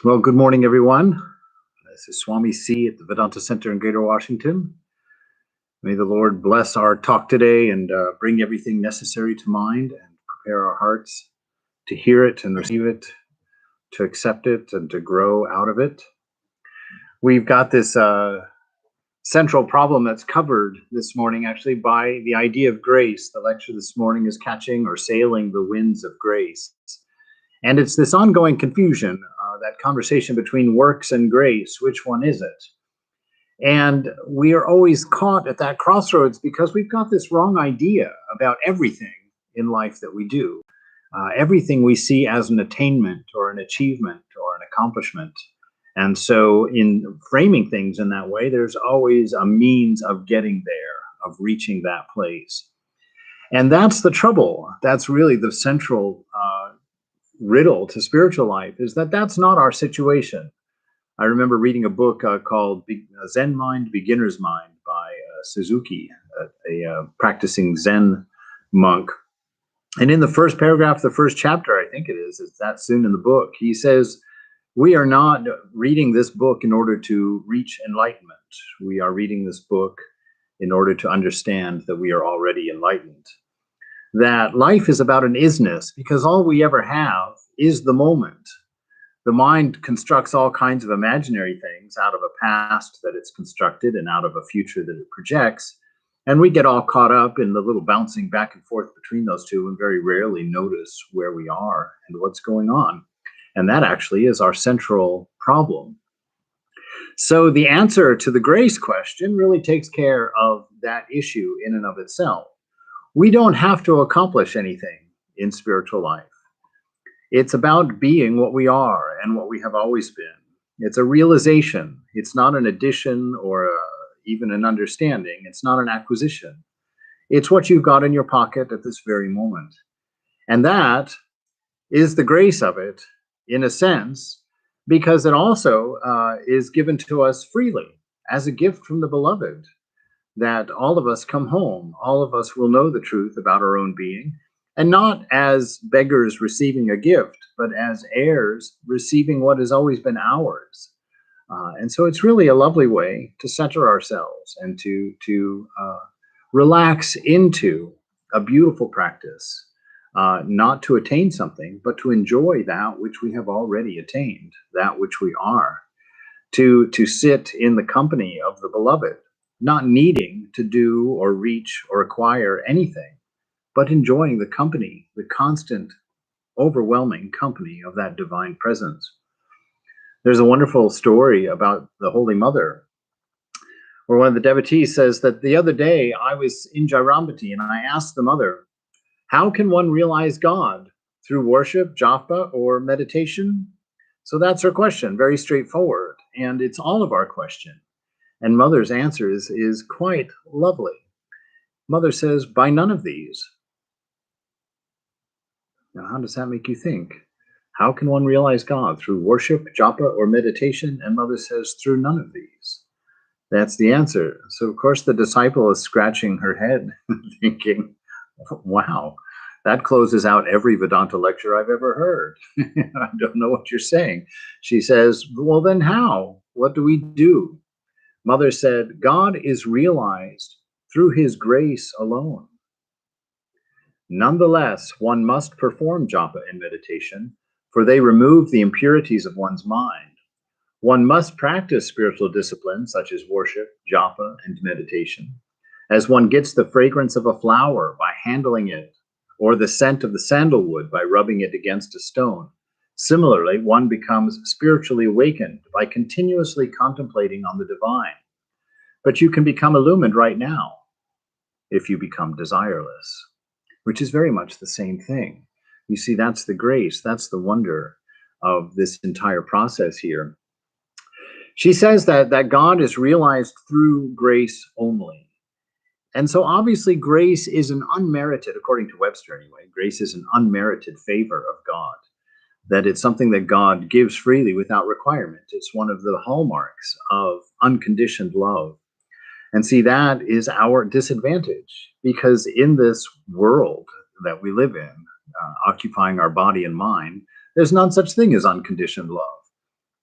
Well, good morning, everyone. This is Swami C at the Vedanta Center in Greater Washington. May the Lord bless our talk today and bring everything necessary to mind and prepare our hearts to hear it and receive it, to accept it and to grow out of it. We've got this central problem that's covered this morning actually by the idea of grace. The lecture this morning is Catching or Sailing the Winds of Grace. And it's this ongoing confusion, that conversation between works and grace. Which one is it? And we are always caught at that crossroads because we've got this wrong idea about everything in life that we do. Everything we see as an attainment or an achievement or an accomplishment. And so, in framing things in that way, there's always a means of getting there, of reaching that place. And that's the trouble. That's really the central riddle to spiritual life, is that that's not our situation. I remember reading a book called Zen Mind, Beginner's Mind by Suzuki, a practicing Zen monk. And in the first paragraph, the first chapter, I think it's that soon in the book, he says, we are not reading this book in order to reach enlightenment. We are reading this book in order to understand that we are already enlightened. That life is about an isness, because all we ever have is the moment. The mind constructs all kinds of imaginary things out of a past that it's constructed and out of a future that it projects. And we get all caught up in the little bouncing back and forth between those two and very rarely notice where we are and what's going on. And that actually is our central problem. So the answer to the grace question really takes care of that issue in and of itself. We don't have to accomplish anything in spiritual life. It's about being what we are and what we have always been. It's a realization. It's not an addition or even an understanding. It's not an acquisition. It's what you've got in your pocket at this very moment. And that is the grace of it, in a sense, because it also is given to us freely as a gift from the beloved, that all of us come home. All of us will know the truth about our own being, and not as beggars receiving a gift, but as heirs receiving what has always been ours. And so it's really a lovely way to center ourselves and to relax into a beautiful practice, not to attain something, but to enjoy that which we have already attained, that which we are, to sit in the company of the beloved, not needing to do or reach or acquire anything, but enjoying the company, the constant, overwhelming company of that divine presence. There's a wonderful story about the Holy Mother, where one of the devotees says that the other day I was in Jairambati and I asked the mother, how can one realize God? Through worship, japa, or meditation? So that's her question, very straightforward. And it's all of our question. And Mother's answer is quite lovely. Mother says, by none of these. Now, how does that make you think? How can one realize God? Through worship, japa, or meditation? And Mother says, through none of these. That's the answer. So, of course, the disciple is scratching her head, thinking, wow, that closes out every Vedanta lecture I've ever heard. I don't know what you're saying. She says, well, then how? What do we do? Mother said, God is realized through his grace alone. Nonetheless, one must perform japa and meditation, for they remove the impurities of one's mind. One must practice spiritual disciplines such as worship, japa, and meditation, as one gets the fragrance of a flower by handling it, or the scent of the sandalwood by rubbing it against a stone. Similarly, one becomes spiritually awakened by continuously contemplating on the divine. But you can become illumined right now if you become desireless, which is very much the same thing. You see, that's the grace, that's the wonder of this entire process here. She says that God is realized through grace only. And so obviously grace is an unmerited, according to Webster anyway, grace is an unmerited favor of God, that it's something that God gives freely without requirement. It's one of the hallmarks of unconditioned love. And see, that is our disadvantage, because in this world that we live in, occupying our body and mind, there's none such thing as unconditioned love.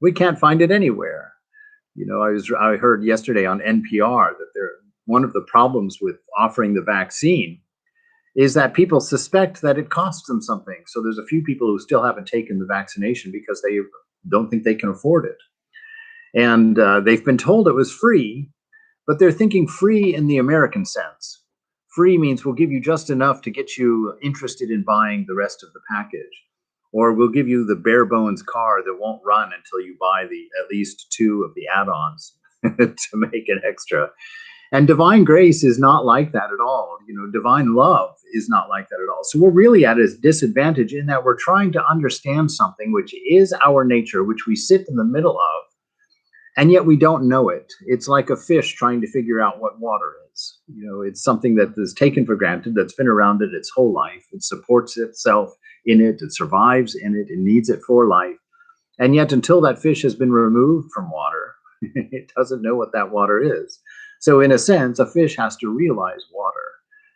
We can't find it anywhere. I heard yesterday on NPR that one of the problems with offering the vaccine is that people suspect that it costs them something. So there's a few people who still haven't taken the vaccination because they don't think they can afford it. And they've been told it was free, but they're thinking free in the American sense. Free means we'll give you just enough to get you interested in buying the rest of the package. Or we'll give you the bare bones car that won't run until you buy at least 2 of the add-ons to make it extra. And divine grace is not like that at all. Divine love is not like that at all. So we're really at a disadvantage in that we're trying to understand something which is our nature, which we sit in the middle of, and yet we don't know it. It's like a fish trying to figure out what water is. It's something that is taken for granted, that's been around it its whole life. It supports itself in it, it survives in it, it needs it for life. And yet until that fish has been removed from water, it doesn't know what that water is. So in a sense, a fish has to realize water.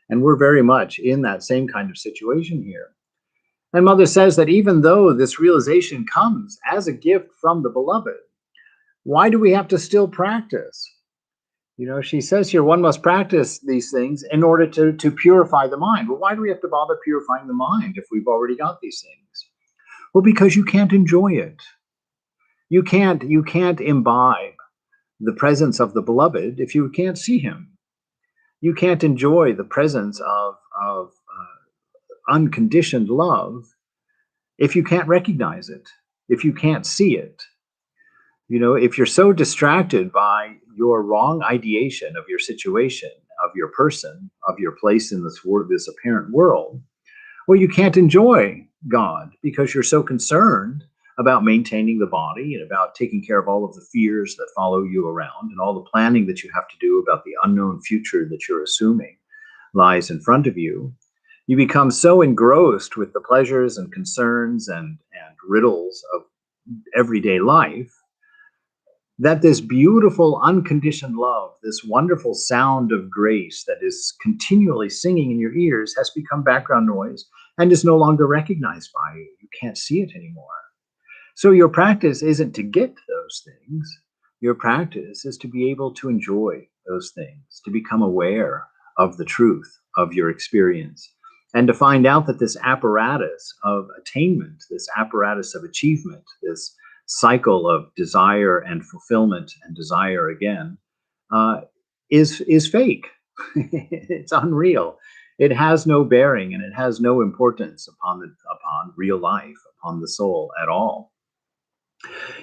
And we're very much in that same kind of situation here. And Mother says that even though this realization comes as a gift from the beloved, why do we have to still practice? She says here, one must practice these things in order to purify the mind. Well, why do we have to bother purifying the mind if we've already got these things? Well, because you can't enjoy it. You can't imbibe the presence of the beloved if you can't see him. You can't enjoy the presence of unconditioned love if you can't recognize it, if you can't see it. If you're so distracted by your wrong ideation of your situation, of your person, of your place in this apparent world, well, you can't enjoy God because you're so concerned about maintaining the body and about taking care of all of the fears that follow you around and all the planning that you have to do about the unknown future that you're assuming lies in front of you. You become so engrossed with the pleasures and concerns and riddles of everyday life that this beautiful unconditioned love, this wonderful sound of grace that is continually singing in your ears, has become background noise and is no longer recognized by you. You can't see it anymore. So your practice isn't to get those things. Your practice is to be able to enjoy those things, to become aware of the truth of your experience, and to find out that this apparatus of attainment, this apparatus of achievement, this cycle of desire and fulfillment and desire again, is fake. It's unreal. It has no bearing and it has no importance upon real life, upon the soul at all.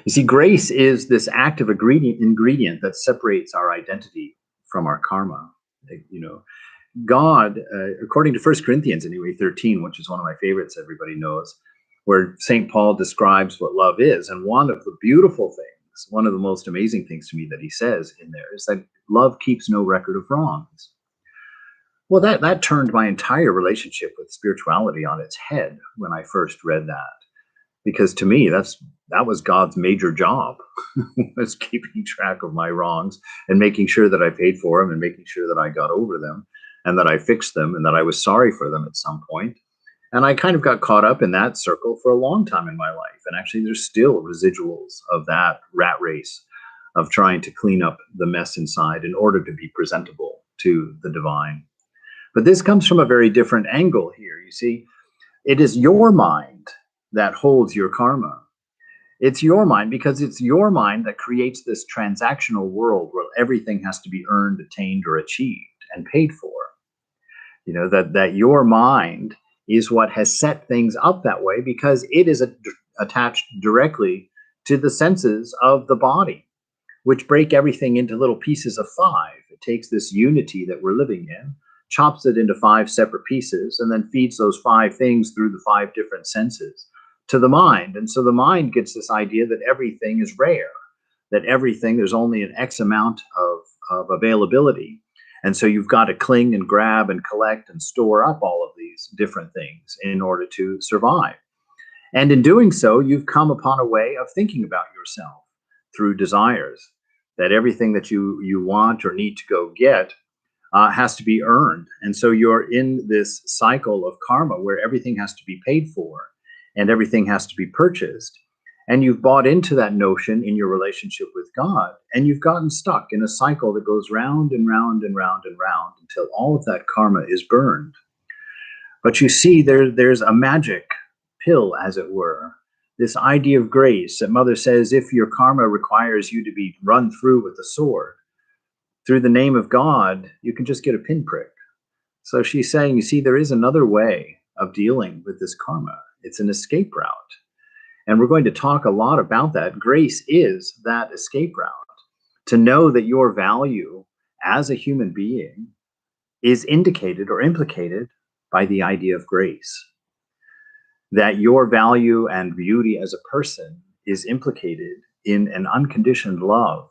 You see, grace is this active ingredient that separates our identity from our karma. God, according to 1 Corinthians, anyway, 13, which is one of my favorites, everybody knows, where St. Paul describes what love is. And one of the beautiful things, one of the most amazing things to me that he says in there is that love keeps no record of wrongs. Well, that turned my entire relationship with spirituality on its head when I first read that. Because to me, that was God's major job, was keeping track of my wrongs and making sure that I paid for them and making sure that I got over them and that I fixed them and that I was sorry for them at some point. And I kind of got caught up in that circle for a long time in my life. And actually, there's still residuals of that rat race of trying to clean up the mess inside in order to be presentable to the divine. But this comes from a very different angle here. You see, it is your mind that holds your karma. It's your mind because it's your mind that creates this transactional world where everything has to be earned, attained, or achieved and paid for. That your mind is what has set things up that way because it is attached directly to the senses of the body, which break everything into little pieces of 5. It takes this unity that we're living in, chops it into 5 separate pieces, and then feeds those 5 things through the 5 different senses to the mind. And so the mind gets this idea that everything is rare, that there's only an X amount of availability. And so you've got to cling and grab and collect and store up all of these different things in order to survive. And in doing so, you've come upon a way of thinking about yourself through desires, that everything that you want or need to go get has to be earned. And so you're in this cycle of karma where everything has to be paid for and everything has to be purchased. And you've bought into that notion in your relationship with God, and you've gotten stuck in a cycle that goes round and round and round and round until all of that karma is burned. But you see, there's a magic pill, as it were, this idea of grace that Mother says, if your karma requires you to be run through with a sword, through the name of God, you can just get a pinprick. So she's saying, you see, there is another way of dealing with this karma. It's an escape route. And we're going to talk a lot about that. Grace is that escape route. To know that your value as a human being is indicated or implicated by the idea of grace. That your value and beauty as a person is implicated in an unconditioned love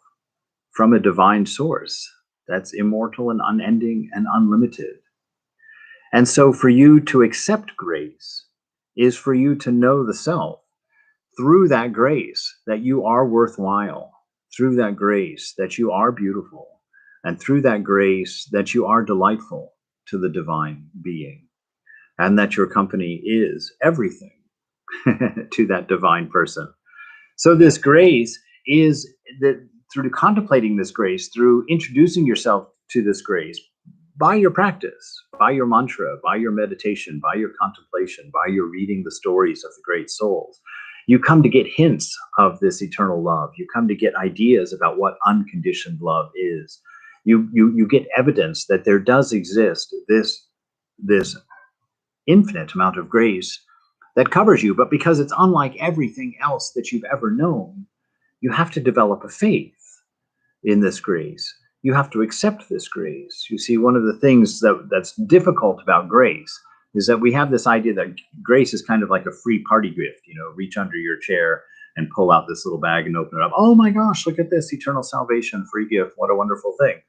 from a divine source that's immortal and unending and unlimited. And so for you to accept grace is for you to know the self through that grace that you are worthwhile, through that grace that you are beautiful, and through that grace that you are delightful to the divine being, and that your company is everything to that divine person. So this grace is that through contemplating this grace, through introducing yourself to this grace, by your practice, by your mantra, by your meditation, by your contemplation, by your reading the stories of the great souls, you come to get hints of this eternal love. You come to get ideas about what unconditioned love is. You get evidence that there does exist this infinite amount of grace that covers you, but because it's unlike everything else that you've ever known, you have to develop a faith in this grace. You have to accept this grace. You see, one of the things that's difficult about grace is that we have this idea that grace is kind of like a free party gift. You know, reach under your chair and pull out this little bag and open it up. Oh my gosh, look at this, eternal salvation, free gift. What a wonderful thing.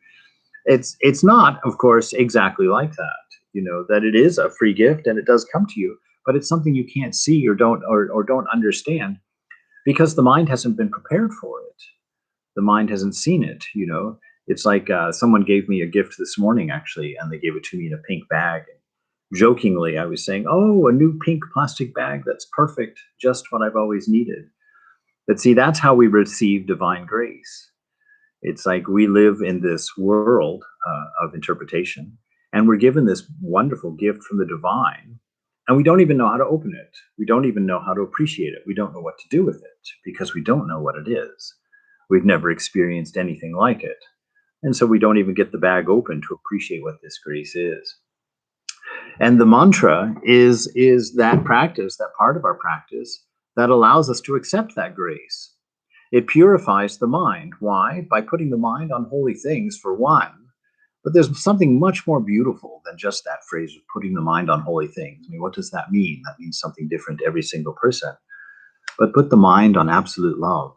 It's not, of course, exactly like that. You know, that it is a free gift and it does come to you, but it's something you can't see or don't understand because the mind hasn't been prepared for it. The mind hasn't seen it, you know. It's like someone gave me a gift this morning, actually, and they gave it to me in a pink bag. Jokingly, I was saying, oh, a new pink plastic bag, that's perfect, just what I've always needed. But see, that's how we receive divine grace. It's like we live in this world of interpretation, and we're given this wonderful gift from the divine, and we don't even know how to open it. We don't even know how to appreciate it. We don't know what to do with it because we don't know what it is. We've never experienced anything like it. And so we don't even get the bag open to appreciate what this grace is. And the mantra is that practice, that part of our practice that allows us to accept that grace. It purifies the mind. Why? By putting the mind on holy things, for one. But there's something much more beautiful than just that phrase of putting the mind on holy things. I mean, what does that mean? That means something different to every single person. But put the mind on absolute love.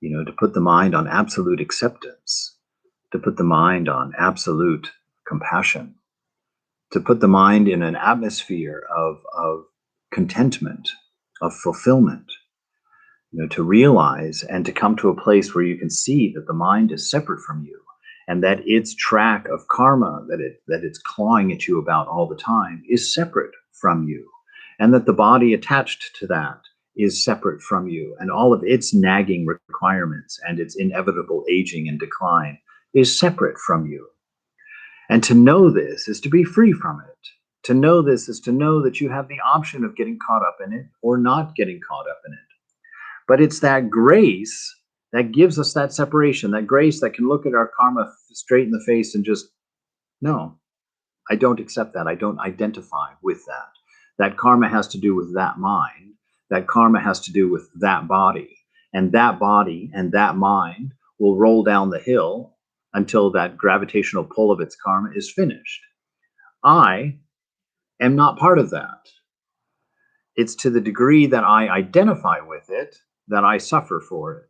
You know, to put the mind on absolute acceptance, to put the mind on absolute compassion, to put the mind in an atmosphere of contentment, of fulfillment, you know, to realize and to come to a place where you can see that the mind is separate from you and that its track of karma that it's clawing at you about all the time is separate from you, and that the body attached to that is separate from you, and all of its nagging requirements and its inevitable aging and decline is separate from you. And to know this is to be free from it. To know this is to know that you have the option of getting caught up in it or not getting caught up in it. But it's that grace that gives us that separation, that grace that can look at our karma straight in the face and just, no, I don't accept that. I don't identify with that. That karma has to do with that mind. That karma has to do with that body. And that body and that mind will roll down the hill until that gravitational pull of its karma is finished. I am not part of that. It's to the degree that I identify with it that I suffer for it.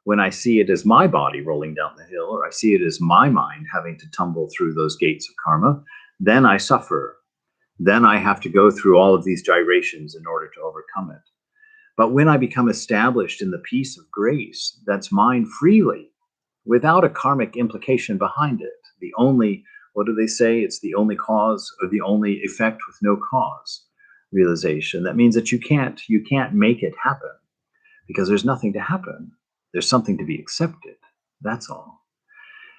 When I see it as my body rolling down the hill, or I see it as my mind having to tumble through those gates of karma, then I suffer. Then I have to go through all of these gyrations in order to overcome it. But when I become established in the peace of grace that's mine freely, without a karmic implication behind it, the only, what do they say? It's the only cause or the only effect with no cause realization. That means that you can't make it happen, because there's nothing to happen. There's something to be accepted. That's all.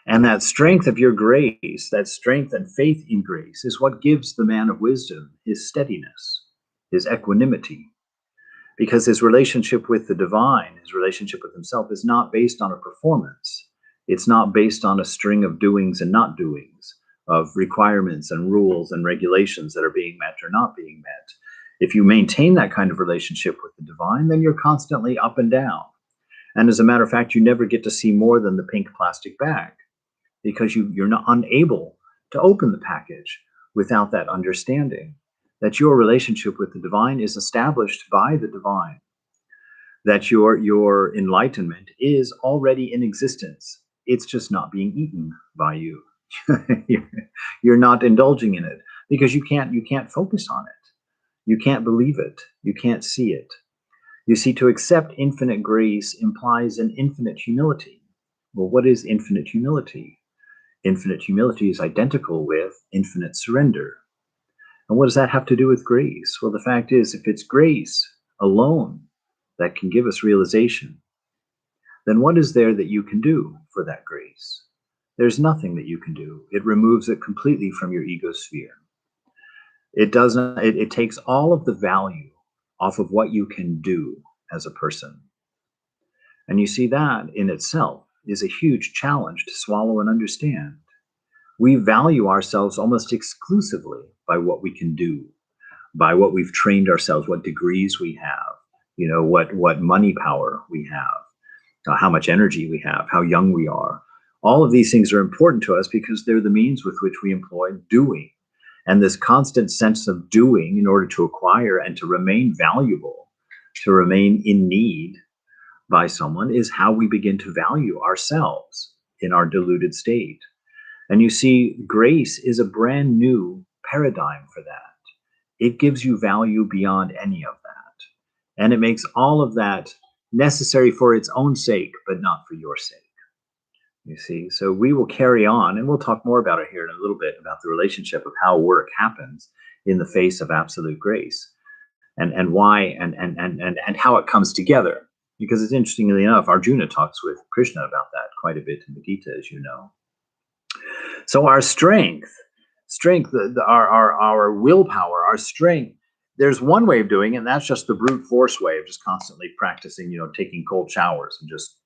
And that strength of your grace, that strength and faith in grace, is what gives the man of wisdom his steadiness, his equanimity, because his relationship with the divine, his relationship with himself, is not based on a performance. It's not based on a string of doings and not doings, of requirements and rules and regulations that are being met or not being met. If you maintain that kind of relationship with the divine, then you're constantly up and down. And as a matter of fact, you never get to see more than the pink plastic bag, because you're not unable to open the package without that understanding that your relationship with the divine is established by the divine, that your enlightenment is already in existence. It's just not being eaten by you. You're not indulging in it because you can't focus on it. You can't believe it. You can't see it. You see, to accept infinite grace implies an infinite humility. Well, what is infinite humility? Infinite humility is identical with infinite surrender. And what does that have to do with grace? Well, the fact is, if it's grace alone that can give us realization, then what is there that you can do for that grace? There's nothing that you can do. It removes it completely from your ego sphere. It takes all of the value off of what you can do as a person. And you see, that in itself is a huge challenge to swallow and understand. We value ourselves almost exclusively by what we can do, by what we've trained ourselves, what degrees we have, what money power we have, how much energy we have, how young we are. All of these things are important to us because they're the means with which we employ doing. And this constant sense of doing in order to acquire and to remain valuable, to remain in need by someone, is how we begin to value ourselves in our deluded state. And you see, grace is a brand new paradigm for that. It gives you value beyond any of that. And it makes all of that necessary for its own sake, but not for your sake. You see, so we will carry on, and we'll talk more about it here in a little bit, about the relationship of how work happens in the face of absolute grace, and why and how it comes together. Because it's interestingly enough, Arjuna talks with Krishna about that quite a bit in the Gita, as you know. So our strength, our willpower, our strength. There's one way of doing it, and that's just the brute force way of just constantly practicing, taking cold showers and just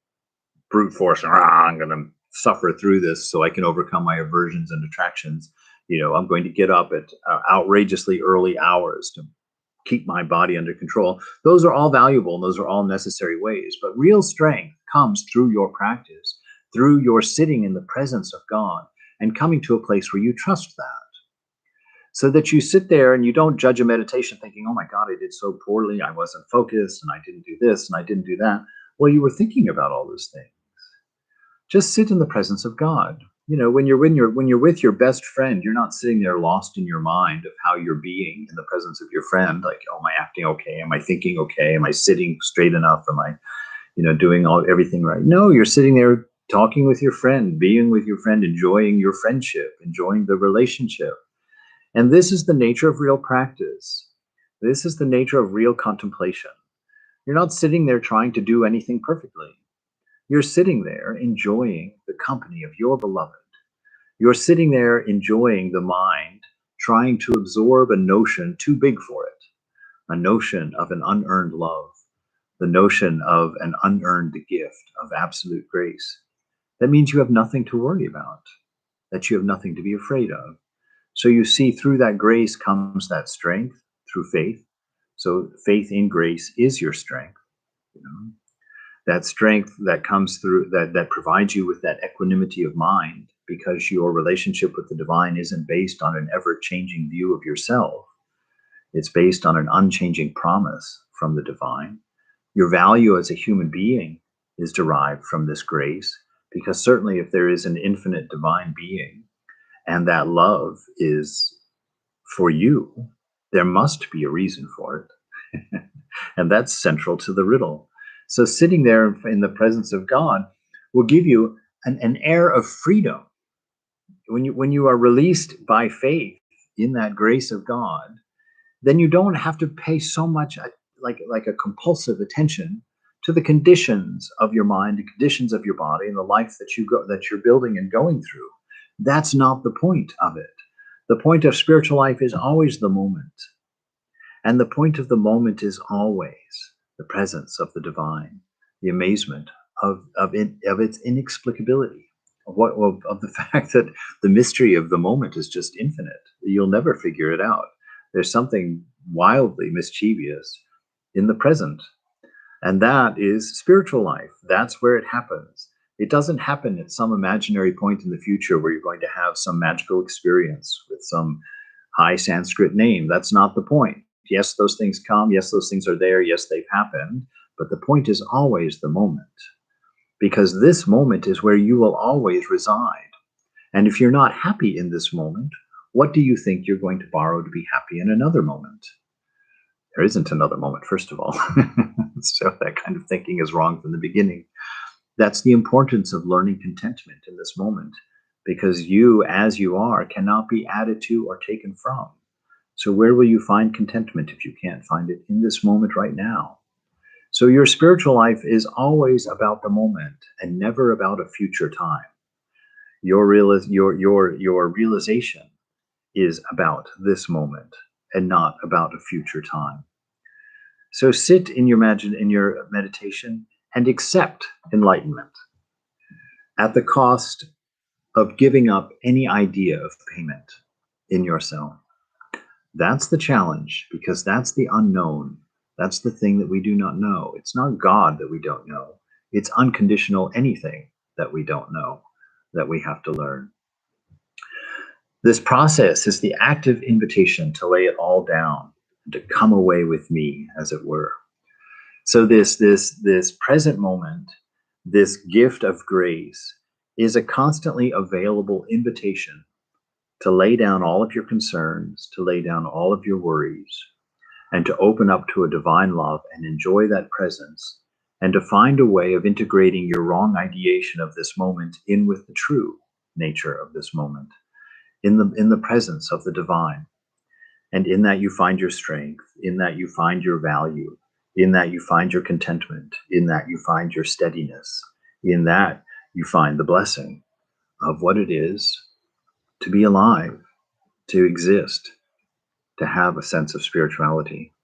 brute force. I'm going to suffer through this so I can overcome my aversions and attractions. I'm going to get up at outrageously early hours to keep my body under control. Those are all valuable, and those are all necessary ways. But real strength comes through your practice, through your sitting in the presence of God and coming to a place where you trust that. So that you sit there and you don't judge a meditation thinking, oh my God, I did so poorly. I wasn't focused, and I didn't do this, and I didn't do that. Well, you were thinking about all those things. Just sit in the presence of God. When you're with your best friend, you're not sitting there lost in your mind of how you're being in the presence of your friend. Like, oh, am I acting okay? Am I thinking okay? Am I sitting straight enough? Am I, doing everything right? No, you're sitting there talking with your friend, being with your friend, enjoying your friendship, enjoying the relationship. And this is the nature of real practice. This is the nature of real contemplation. You're not sitting there trying to do anything perfectly. You're sitting there enjoying the company of your beloved. You're sitting there enjoying the mind, trying to absorb a notion too big for it, a notion of an unearned love, the notion of an unearned gift of absolute grace. That means you have nothing to worry about, that you have nothing to be afraid of. So you see, through that grace comes that strength, through faith. So faith in grace is your strength. That strength that comes through, that provides you with that equanimity of mind, because your relationship with the divine isn't based on an ever-changing view of yourself. It's based on an unchanging promise from the divine. Your value as a human being is derived from this grace, because certainly if there is an infinite divine being and that love is for you, there must be a reason for it. And that's central to the riddle. So sitting there in the presence of God will give you an air of freedom. When you are released by faith in that grace of God, then you don't have to pay so much like a compulsive attention to the conditions of your mind, the conditions of your body, and the life that you're building and going through. That's not the point of it. The point of spiritual life is always the moment. And the point of the moment is always the presence of the divine, the amazement of its inexplicability, of the fact that the mystery of the moment is just infinite. You'll never figure it out. There's something wildly mischievous in the present. And that is spiritual life. That's where it happens. It doesn't happen at some imaginary point in the future where you're going to have some magical experience with some high Sanskrit name. That's not the point. Yes, those things come. Yes, those things are there. Yes, they've happened. But the point is always the moment, because this moment is where you will always reside. And if you're not happy in this moment, what do you think you're going to borrow to be happy in another moment? There isn't another moment, first of all. So that kind of thinking is wrong from the beginning. That's the importance of learning contentment in this moment, because you, as you are, cannot be added to or taken from. So where will you find contentment if you can't find it in this moment right now? So your spiritual life is always about the moment and never about a future time. Your realization is about this moment and not about a future time. So sit in your meditation and accept enlightenment at the cost of giving up any idea of payment in yourself. That's the challenge, because that's the unknown. That's the thing that we do not know. It's not God that we don't know. It's unconditional anything that we don't know that we have to learn. This process is the active invitation to lay it all down, to come away with me, as it were. So this present moment, this gift of grace, is a constantly available invitation to lay down all of your concerns, to lay down all of your worries, and to open up to a divine love and enjoy that presence, and to find a way of integrating your wrong ideation of this moment in with the true nature of this moment, in the presence of the divine. And in that you find your strength, in that you find your value, in that you find your contentment, in that you find your steadiness, in that you find the blessing of what it is to be alive, to exist, to have a sense of spirituality.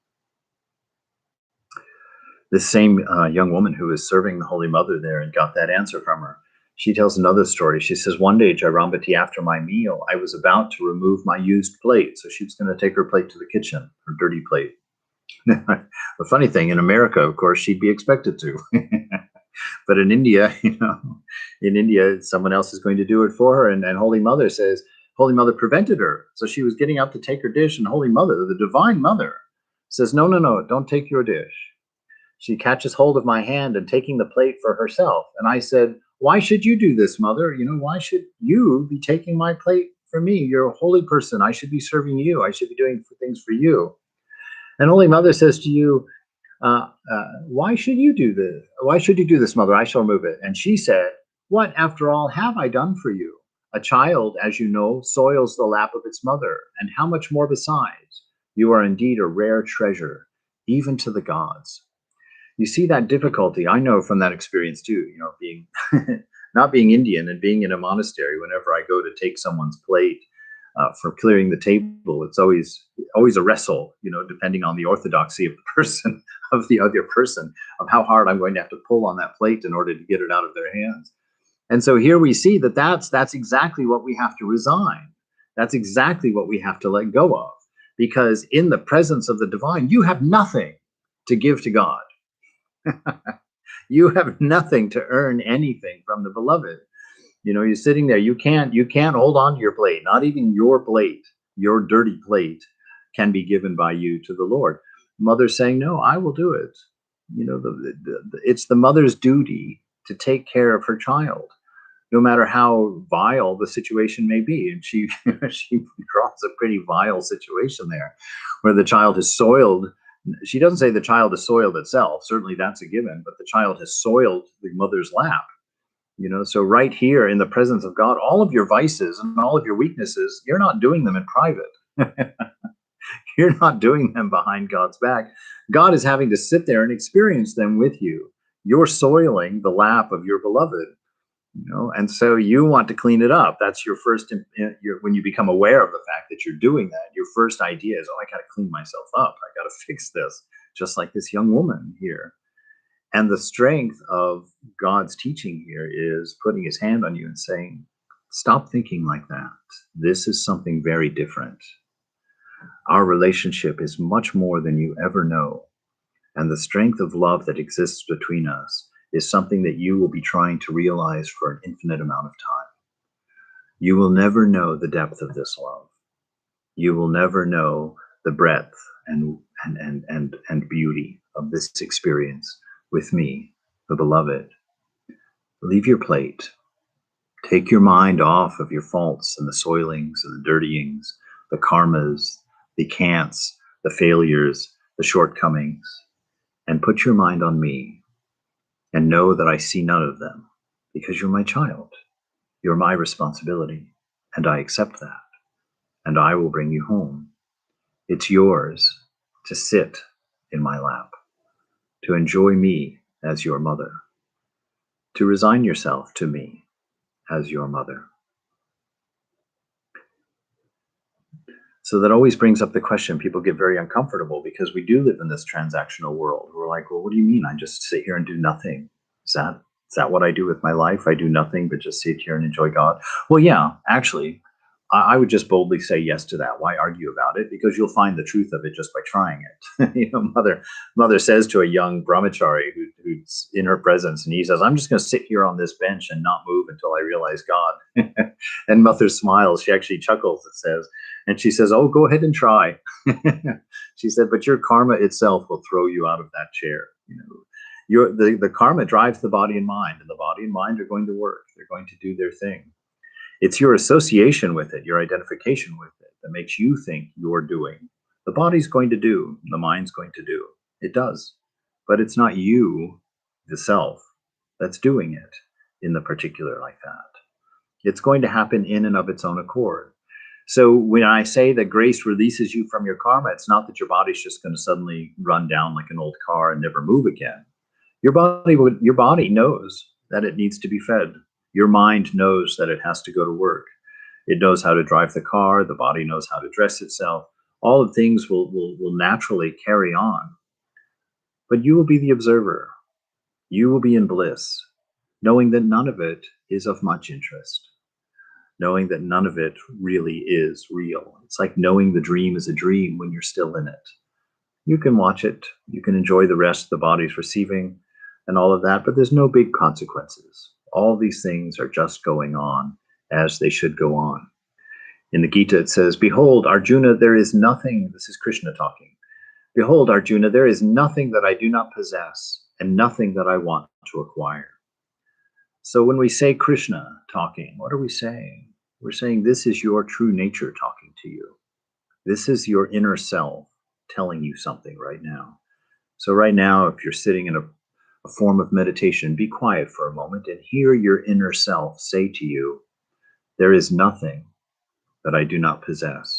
This same young woman who was serving the Holy Mother there and got that answer from her, she tells another story. She says, one day, Jairambati, after my meal, I was about to remove my used plate. So she was going to take her plate to the kitchen, her dirty plate. The funny thing, in America, of course, she'd be expected to. But in India, in India, someone else is going to do it for her. And Holy Mother says, Holy Mother prevented her. So she was getting up to take her dish, and Holy Mother, the Divine Mother, says, no, don't take your dish. She catches hold of my hand and taking the plate for herself. And I said, why should you do this, Mother? Why should you be taking my plate for me? You're a holy person. I should be serving you. I should be doing things for you. And Holy Mother says to you, why should you do this? Why should you do this, Mother? I shall remove it. And she said, what, after all, have I done for you? A child, as you know, soils the lap of its mother. And how much more besides? You are indeed a rare treasure, even to the gods. You see that difficulty. I know from that experience too, being not being Indian and being in a monastery. Whenever I go to take someone's plate for clearing the table, it's always a wrestle, depending on the orthodoxy of the person, of the other person, of how hard I'm going to have to pull on that plate in order to get it out of their hands. And so here we see that's exactly what we have to resign. That's exactly what we have to let go of, because in the presence of the divine, you have nothing to give to God. You have nothing to earn anything from the beloved. You're sitting there. You can't hold on to your plate. Not even your plate, your dirty plate, can be given by you to the Lord. Mother's saying, no, I will do it. It's the mother's duty to take care of her child, no matter how vile the situation may be. And she draws a pretty vile situation there, where the child is soiled. She doesn't say the child has soiled itself. Certainly that's a given, but the child has soiled the mother's lap. So right here in the presence of God, all of your vices and all of your weaknesses, you're not doing them in private. You're not doing them behind God's back. God is having to sit there and experience them with you. You're soiling the lap of your beloved, and so you want to clean it up. That's your first, when you become aware of the fact that you're doing that, your first idea is, oh, I got to clean myself up. I got to fix this, just like this young woman here. And the strength of God's teaching here is putting his hand on you and saying, stop thinking like that. This is something very different. Our relationship is much more than you ever know. And the strength of love that exists between us is something that you will be trying to realize for an infinite amount of time. You will never know the depth of this love. You will never know the breadth and beauty of this experience with me, the beloved. Leave your plate. Take your mind off of your faults and the soilings and the dirtyings, the karmas, the can'ts, the failures, the shortcomings, and put your mind on me, and know that I see none of them, because you're my child. You're my responsibility, and I accept that, and I will bring you home. It's yours to sit in my lap, to enjoy me as your mother, to resign yourself to me as your mother. So that always brings up the question. People get very uncomfortable because we do live in this transactional world. We're like, well, what do you mean? I just sit here and do nothing. Is that what I do with my life? I do nothing but just sit here and enjoy God. Well, yeah, actually, I would just boldly say yes to that. Why argue about it? Because you'll find the truth of it just by trying it. Mother says to a young brahmachari who's in her presence, and he says, I'm just going to sit here on this bench and not move until I realize God. And mother smiles. She actually chuckles, it says, and she says, oh, go ahead and try. She said, but your karma itself will throw you out of that chair. The karma drives the body and mind, and the body and mind are going to work. They're going to do their thing. It's your association with it, your identification with it, that makes you think you're doing. The body's going to do, the mind's going to do. It does. But it's not you, the self, that's doing it in the particular like that. It's going to happen in and of its own accord. So when I say that grace releases you from your karma, it's not that your body's just going to suddenly run down like an old car and never move again. Your body knows that it needs to be fed. Your mind knows that it has to go to work. It knows how to drive the car. The body knows how to dress itself. All of things will naturally carry on. But you will be the observer. You will be in bliss, knowing that none of it is of much interest, knowing that none of it really is real. It's like knowing the dream is a dream when you're still in it. You can watch it. You can enjoy the rest the body's receiving and all of that, but there's no big consequences. All these things are just going on as they should go on. In the Gita, it says, behold, Arjuna, there is nothing, this is Krishna talking, behold, Arjuna, there is nothing that I do not possess and nothing that I want to acquire. So when we say Krishna talking, what are we saying? We're saying this is your true nature talking to you. This is your inner self telling you something right now. So right now, if you're sitting in a form of meditation, be quiet for a moment and hear your inner self say to you, there is nothing that I do not possess,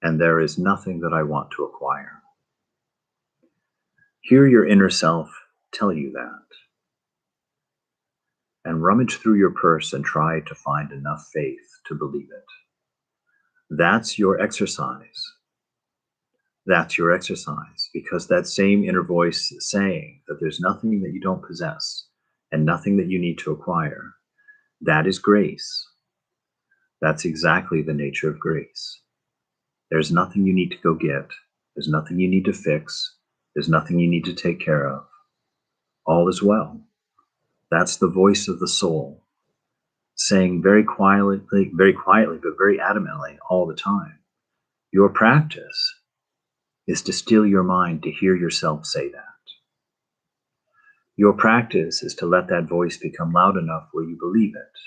and there is nothing that I want to acquire. Hear your inner self tell you that. And rummage through your purse and try to find enough faith to believe it. That's your exercise. That's your exercise, because that same inner voice is saying that there's nothing that you don't possess and nothing that you need to acquire. That is grace. That's exactly the nature of grace. There's nothing you need to go get. There's nothing you need to fix. There's nothing you need to take care of. All is well. That's the voice of the soul saying very quietly, but very adamantly all the time. Your practice is to still your mind to hear yourself say that. Your practice is to let that voice become loud enough where you believe it,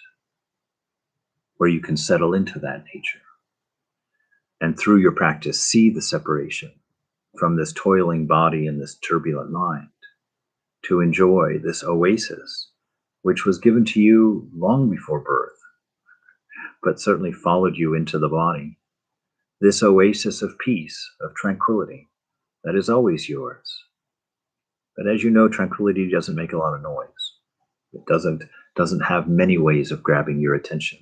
where you can settle into that nature. And through your practice, see the separation from this toiling body and this turbulent mind to enjoy this oasis, which was given to you long before birth, but certainly followed you into the body. This oasis of peace, of tranquility, that is always yours. But as you know, tranquility doesn't make a lot of noise. It doesn't have many ways of grabbing your attention.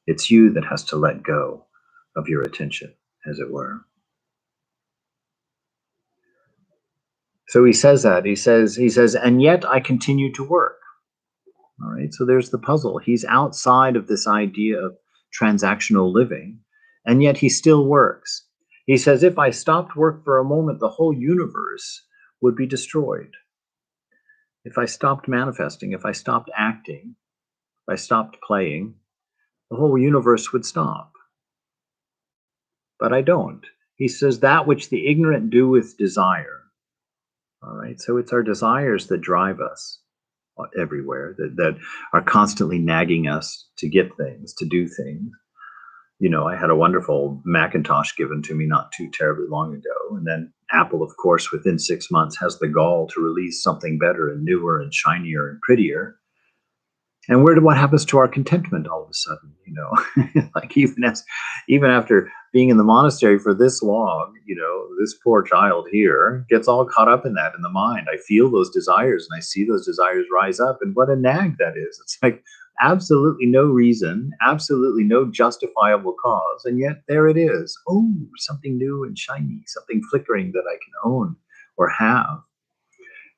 It's you that has to let go of your attention, as it were. So he says that. He says, and yet I continue to work. All right. So there's the puzzle. He's outside of this idea of transactional living, and yet he still works. He says, if I stopped work for a moment, the whole universe would be destroyed. If I stopped manifesting, if I stopped acting, if I stopped playing, the whole universe would stop. But I don't. He says, that which the ignorant do with desire. All right. So it's our desires that drive us everywhere, that are constantly nagging us to get things, to do things. You know, I had a wonderful Macintosh given to me not too terribly long ago. And then Apple, of course, within 6 months has the gall to release something better and newer and shinier and prettier. And what happens to our contentment all of a sudden? You know, like even after being in the monastery for this long, you know, this poor child here gets all caught up in that in the mind. I feel those desires and I see those desires rise up, and what a nag that is. It's like absolutely no reason, absolutely no justifiable cause, and yet there it is. Oh, something new and shiny, something flickering that I can own or have.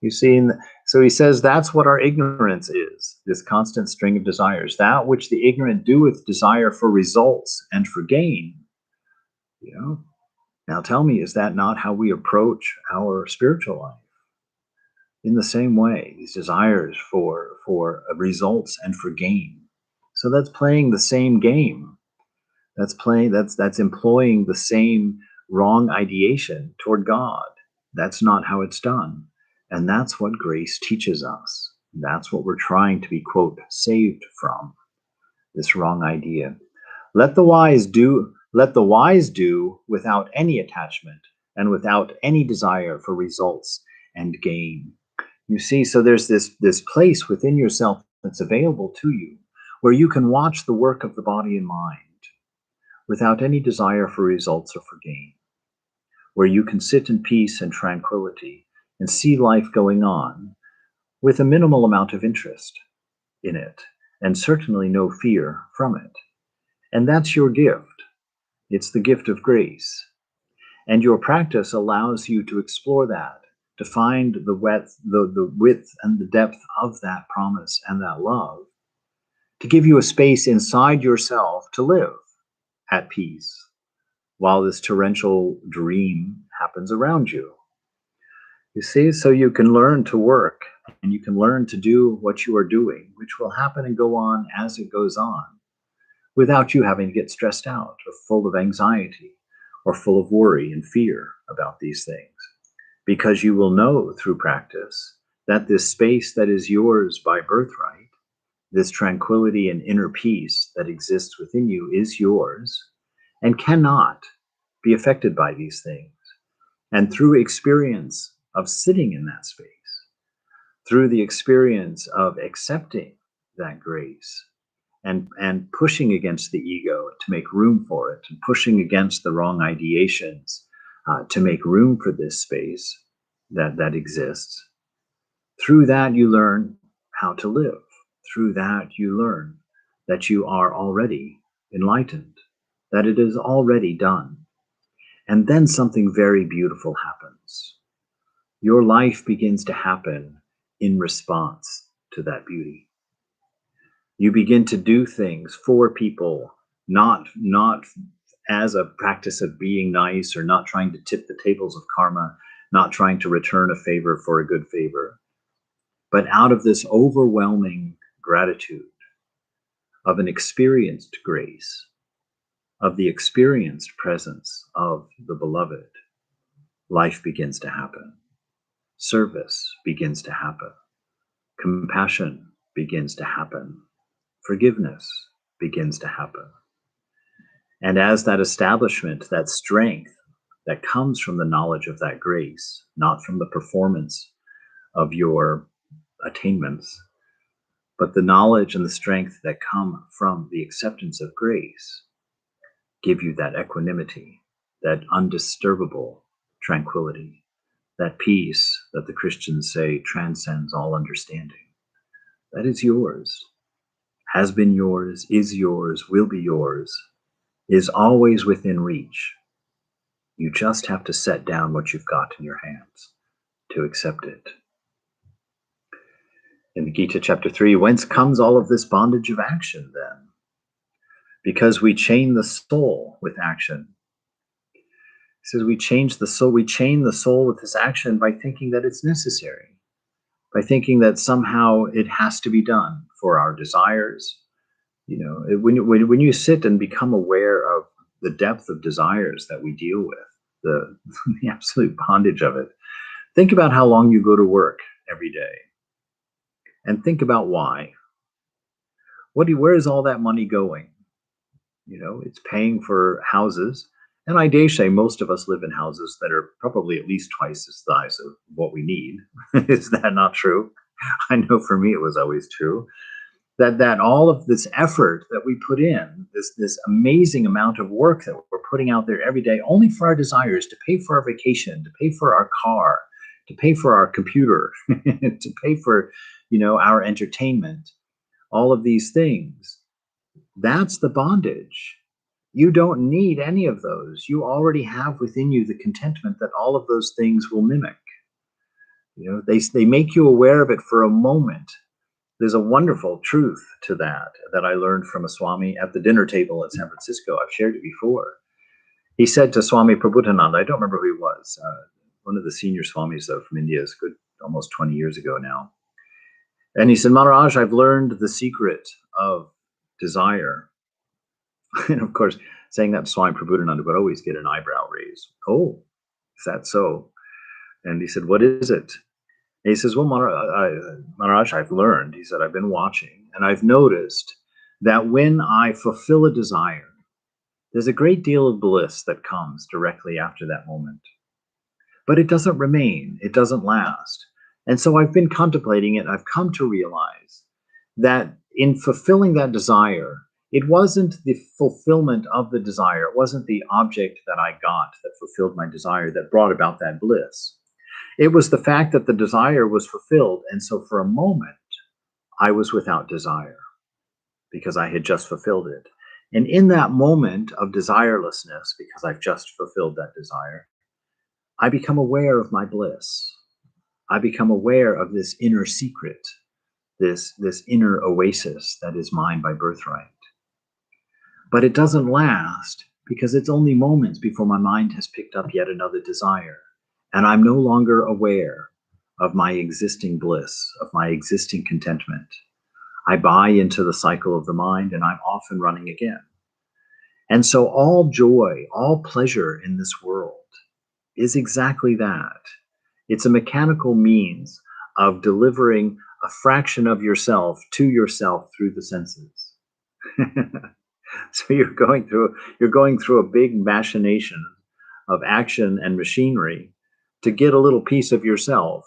You see, so he says that's what our ignorance is, this constant string of desires, that which the ignorant do with desire for results and for gain. You know, now tell me, is that not how we approach our spiritual life? In the same way, these desires for results and for gain. So that's playing the same game. That's employing the same wrong ideation toward God. That's not how it's done. And that's what grace teaches us. That's what we're trying to be, quote, saved from, this wrong idea. Let the wise do without any attachment and without any desire for results and gain. You see, so there's this place within yourself that's available to you where you can watch the work of the body and mind without any desire for results or for gain, where you can sit in peace and tranquility and see life going on with a minimal amount of interest in it, and certainly no fear from it. And that's your gift. It's the gift of grace. And your practice allows you to explore that, to find the width and the depth of that promise and that love, to give you a space inside yourself to live at peace while this torrential dream happens around you. You see, so you can learn to work and you can learn to do what you are doing, which will happen and go on as it goes on, without you having to get stressed out or full of anxiety or full of worry and fear about these things. Because you will know through practice that this space that is yours by birthright, this tranquility and inner peace that exists within you is yours and cannot be affected by these things. And through experience of sitting in that space, through the experience of accepting that grace and pushing against the ego to make room for it, and pushing against the wrong ideations to make room for this space that exists, through that you learn how to live. Through that you learn that you are already enlightened, that it is already done. And then something very beautiful happens. Your life begins to happen in response to that beauty. You begin to do things for people, not as a practice of being nice or not trying to tip the tables of karma, not trying to return a favor for a good favor, but out of this overwhelming gratitude of an experienced grace, of the experienced presence of the beloved, life begins to happen. Service begins to happen. Compassion begins to happen. Forgiveness begins to happen. And as that establishment, that strength that comes from the knowledge of that grace, not from the performance of your attainments, but the knowledge and the strength that come from the acceptance of grace, give you that equanimity, that undisturbable tranquility, that peace that the Christians say transcends all understanding. That is yours, has been yours, is yours, will be yours, is always within reach. You just have to set down what you've got in your hands to accept it. In the Gita, chapter 3, whence comes all of this bondage of action then? Because we chain the soul with action. He says we chain the soul with this action by thinking that it's necessary, by thinking that somehow it has to be done for our desires. When you sit and become aware of the depth of desires that we deal with, the absolute bondage of it, think about how long you go to work every day. And think about why. Where is all that money going? It's paying for houses. And I dare say most of us live in houses that are probably at least twice the size of what we need. Is that not true? I know for me it was always true. That all of this effort that we put in, this amazing amount of work that we're putting out there every day, only for our desires, to pay for our vacation, to pay for our car, to pay for our computer, to pay for our entertainment, all of these things. That's the bondage. You don't need any of those. You already have within you the contentment that all of those things will mimic. They make you aware of it for a moment. There's a wonderful truth to that I learned from a Swami at the dinner table in San Francisco. I've shared it before. He said to Swami Prabhupada, I don't remember who he was, one of the senior Swamis though from India, is good almost 20 years ago now. And he said, Maharaj, I've learned the secret of desire. And of course, saying that to Swami Prabhupada would always get an eyebrow raise. Oh, is that so? And he said, what is it? And he says, well, Maharaj, I've learned, he said, I've been watching, and I've noticed that when I fulfill a desire, there's a great deal of bliss that comes directly after that moment. But it doesn't remain, it doesn't last. And so I've been contemplating it, I've come to realize that in fulfilling that desire, it wasn't the fulfillment of the desire, it wasn't the object that I got that fulfilled my desire that brought about that bliss. It was the fact that the desire was fulfilled, and so for a moment, I was without desire because I had just fulfilled it. And in that moment of desirelessness, because I've just fulfilled that desire, I become aware of my bliss. I become aware of this inner secret, this inner oasis that is mine by birthright. But it doesn't last because it's only moments before my mind has picked up yet another desire. And I'm no longer aware of my existing bliss, of my existing contentment. I buy into the cycle of the mind and I'm off and running again. And so all joy, all pleasure in this world is exactly that. It's a mechanical means of delivering a fraction of yourself to yourself through the senses. So you're going through a big machination of action and machinery to get a little piece of yourself,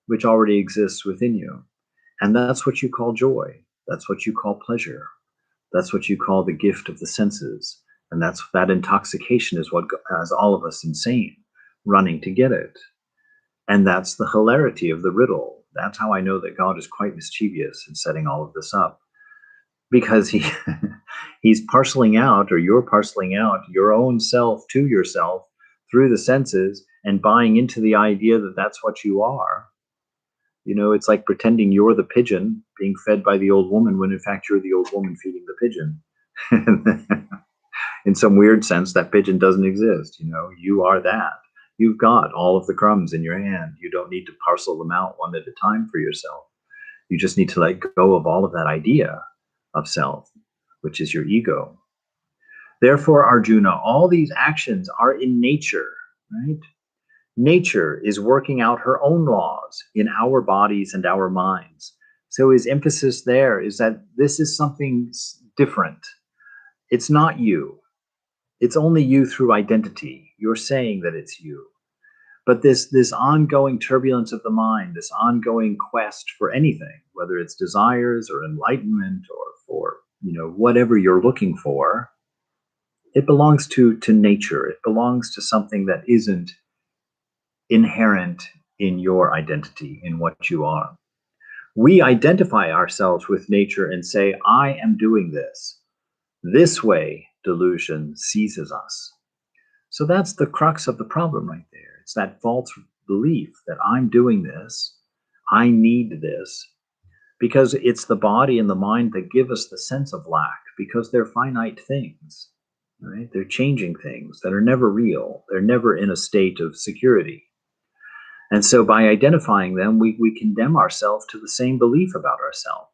which already exists within you. And that's what you call joy. That's what you call pleasure. That's what you call the gift of the senses. And that intoxication is what has all of us insane, running to get it. And that's the hilarity of the riddle. That's how I know that God is quite mischievous in setting all of this up. Because he's parceling out, or you're parceling out your own self to yourself through the senses and buying into the idea that that's what you are. It's like pretending you're the pigeon being fed by the old woman when in fact you're the old woman feeding the pigeon. In some weird sense, that pigeon doesn't exist. You are that. You've got all of the crumbs in your hand. You don't need to parcel them out one at a time for yourself. You just need to let go of all of that idea of self, which is your ego. Therefore, Arjuna, all these actions are in nature, right? Nature is working out her own laws in our bodies and our minds. So his emphasis there is that this is something different. It's not you. It's only you through identity. You're saying that it's you. But this ongoing turbulence of the mind, this ongoing quest for anything, whether it's desires or enlightenment or for whatever you're looking for, it belongs to nature. It belongs to something that isn't inherent in your identity, in what you are. We identify ourselves with nature and say, I am doing this. This way, delusion seizes us. So that's the crux of the problem right there. It's that false belief that I'm doing this, I need this, because it's the body and the mind that give us the sense of lack, because they're finite things, right? They're changing things that are never real. They're never in a state of security. And so by identifying them, we condemn ourselves to the same belief about ourselves,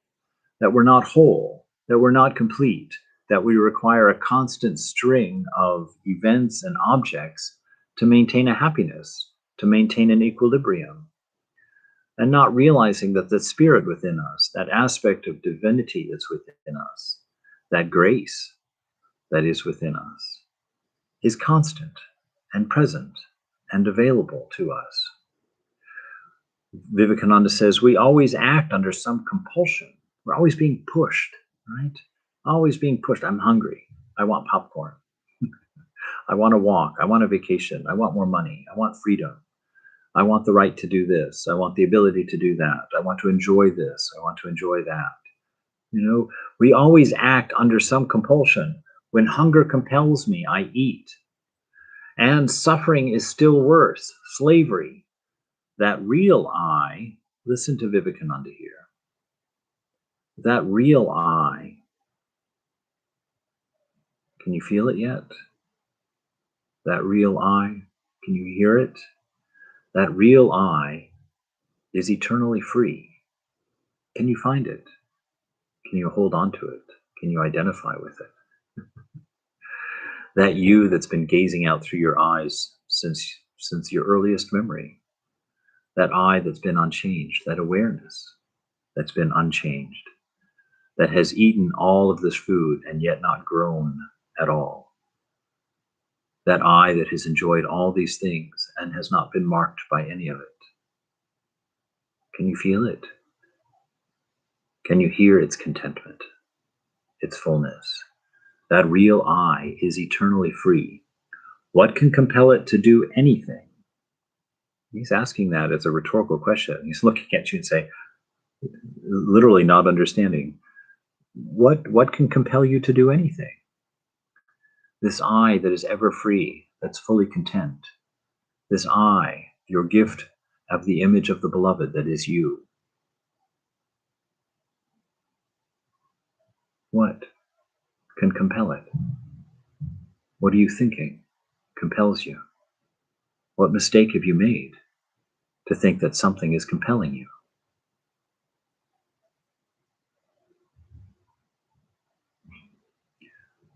that we're not whole, that we're not complete, that we require a constant string of events and objects to maintain a happiness, to maintain an equilibrium. And not realizing that the spirit within us, that aspect of divinity that's within us, that grace that is within us, is constant and present and available to us. Vivekananda says we always act under some compulsion. We're always being pushed, right? Always being pushed. I'm hungry. I want popcorn. I want to walk. I want a vacation. I want more money. I want freedom. I want the right to do this. I want the ability to do that. I want to enjoy this. I want to enjoy that. You know, we always act under some compulsion. When hunger compels me, I eat. And suffering is still worse, slavery. That real I, listen to Vivekananda here. That real I, can you feel it yet? That real I, can you hear it? That real I is eternally free. Can you find it? Can you hold on to it? Can you identify with it? That you that's been gazing out through your eyes since your earliest memory. That I that's been unchanged, that awareness that's been unchanged, that has eaten all of this food and yet not grown at all. That I that has enjoyed all these things and has not been marked by any of it. Can you feel it? Can you hear its contentment, its fullness? That real I is eternally free. What can compel it to do anything? He's asking that as a rhetorical question. He's looking at you and saying, literally not understanding, what can compel you to do anything? This I that is ever free, that's fully content. This I, your gift of the image of the beloved that is you. What can compel it? What are you thinking compels you? What mistake have you made to think that something is compelling you?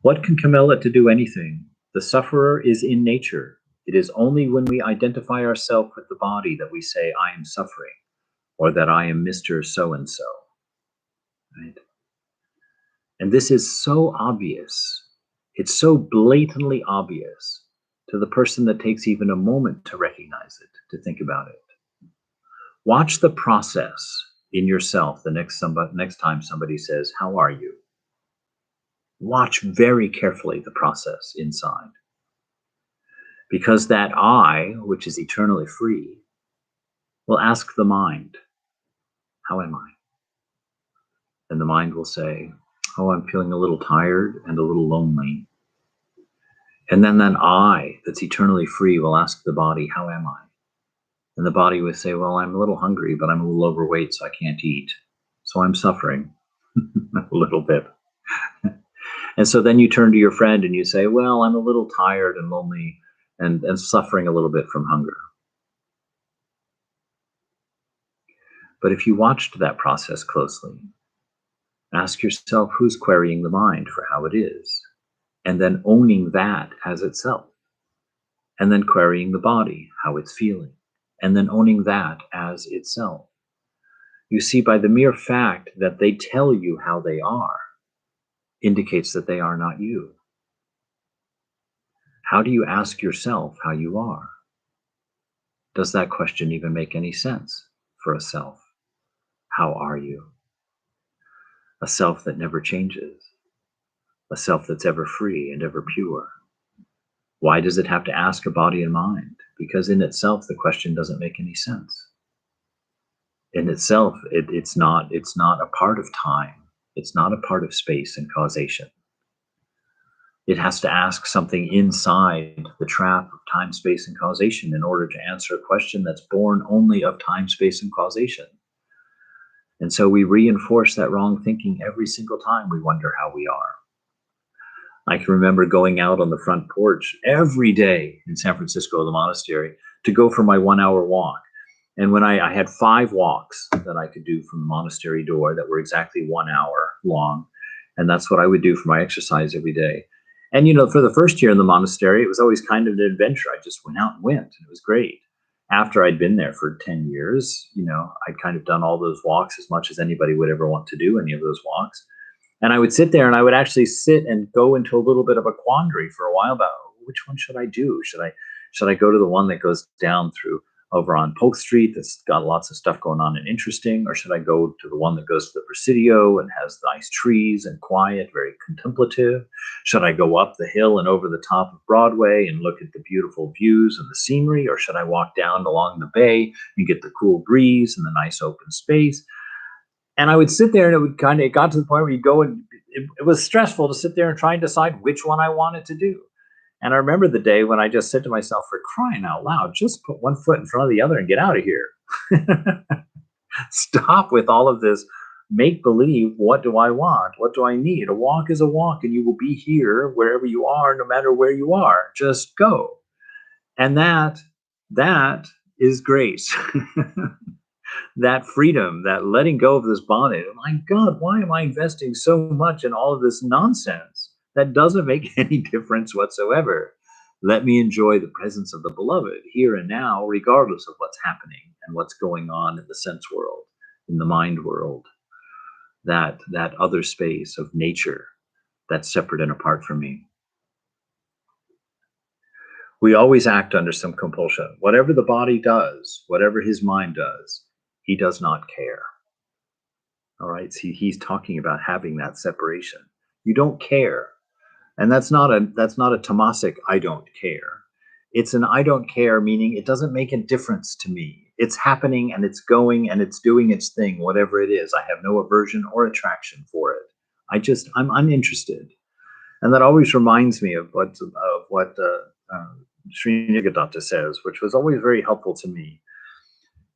What can compel it to do anything? The sufferer is in nature. It is only when we identify ourselves with the body that we say, I am suffering, or that I am Mr. So-and-so. Right? And this is so obvious. It's so blatantly obvious to the person that takes even a moment to recognize it, to think about it. Watch the process in yourself the next time somebody says, how are you? Watch very carefully the process inside. Because that I, which is eternally free, will ask the mind, how am I? And the mind will say, oh, I'm feeling a little tired and a little lonely. And then that I that's eternally free will ask the body, how am I? And the body will say, well, I'm a little hungry, but I'm a little overweight, so I can't eat. So I'm suffering a little bit. And so then you turn to your friend and you say, well, I'm a little tired and lonely and suffering a little bit from hunger. But if you watched that process closely, ask yourself who's querying the mind for how it is, and then owning that as itself, and then querying the body, how it's feeling, and then owning that as itself. You see, by the mere fact that they tell you how they are, indicates that they are not you. How do you ask yourself how you are? Does that question even make any sense for a self? How are you? A self that never changes, a self that's ever free and ever pure. Why does it have to ask a body and mind? Because in itself, the question doesn't make any sense. In itself, it's not a part of time. It's not a part of space and causation. It has to ask something inside the trap of time, space, and causation in order to answer a question that's born only of time, space, and causation. And so we reinforce that wrong thinking every single time we wonder how we are. I can remember going out on the front porch every day in San Francisco, the monastery, to go for my 1 hour walk. And when I had 5 walks that I could do from the monastery door that were exactly 1 hour long. And that's what I would do for my exercise every day. And, for the first year in the monastery, it was always kind of an adventure. I just went out and went, and it was great. After I'd been there for 10 years, I'd kind of done all those walks as much as anybody would ever want to do any of those walks. And I would sit there and I would actually sit and go into a little bit of a quandary for a while about which one should I do? Should I go to the one that goes down through over on Polk Street that's got lots of stuff going on and interesting? Or should I go to the one that goes to the Presidio and has nice trees and quiet, very contemplative? Should I go up the hill and over the top of Broadway and look at the beautiful views and the scenery? Or should I walk down along the bay and get the cool breeze and the nice open space? And I would sit there and it got to the point where you go and it was stressful to sit there and try and decide which one I wanted to do. And I remember the day when I just said to myself, for crying out loud, just put one foot in front of the other and get out of here. Stop with all of this make believe. What do I want? What do I need? A walk is a walk, and you will be here wherever you are, no matter where you are. Just go. And that is grace. That freedom, that letting go of this bondage. My God, why am I investing so much in all of this nonsense that doesn't make any difference whatsoever? Let me enjoy the presence of the beloved here and now, regardless of what's happening and what's going on in the sense world, in the mind world, that other space of nature that's separate and apart from me. We always act under some compulsion. Whatever the body does, whatever his mind does, he does not care. All right. See, he's talking about having that separation. You don't care. And that's not a tamasic I don't care. It's an I don't care, meaning it doesn't make a difference to me. It's happening and it's going and it's doing its thing, whatever it is. I have no aversion or attraction for it. I'm uninterested. And that always reminds me of what Sri Vedanta says, which was always very helpful to me.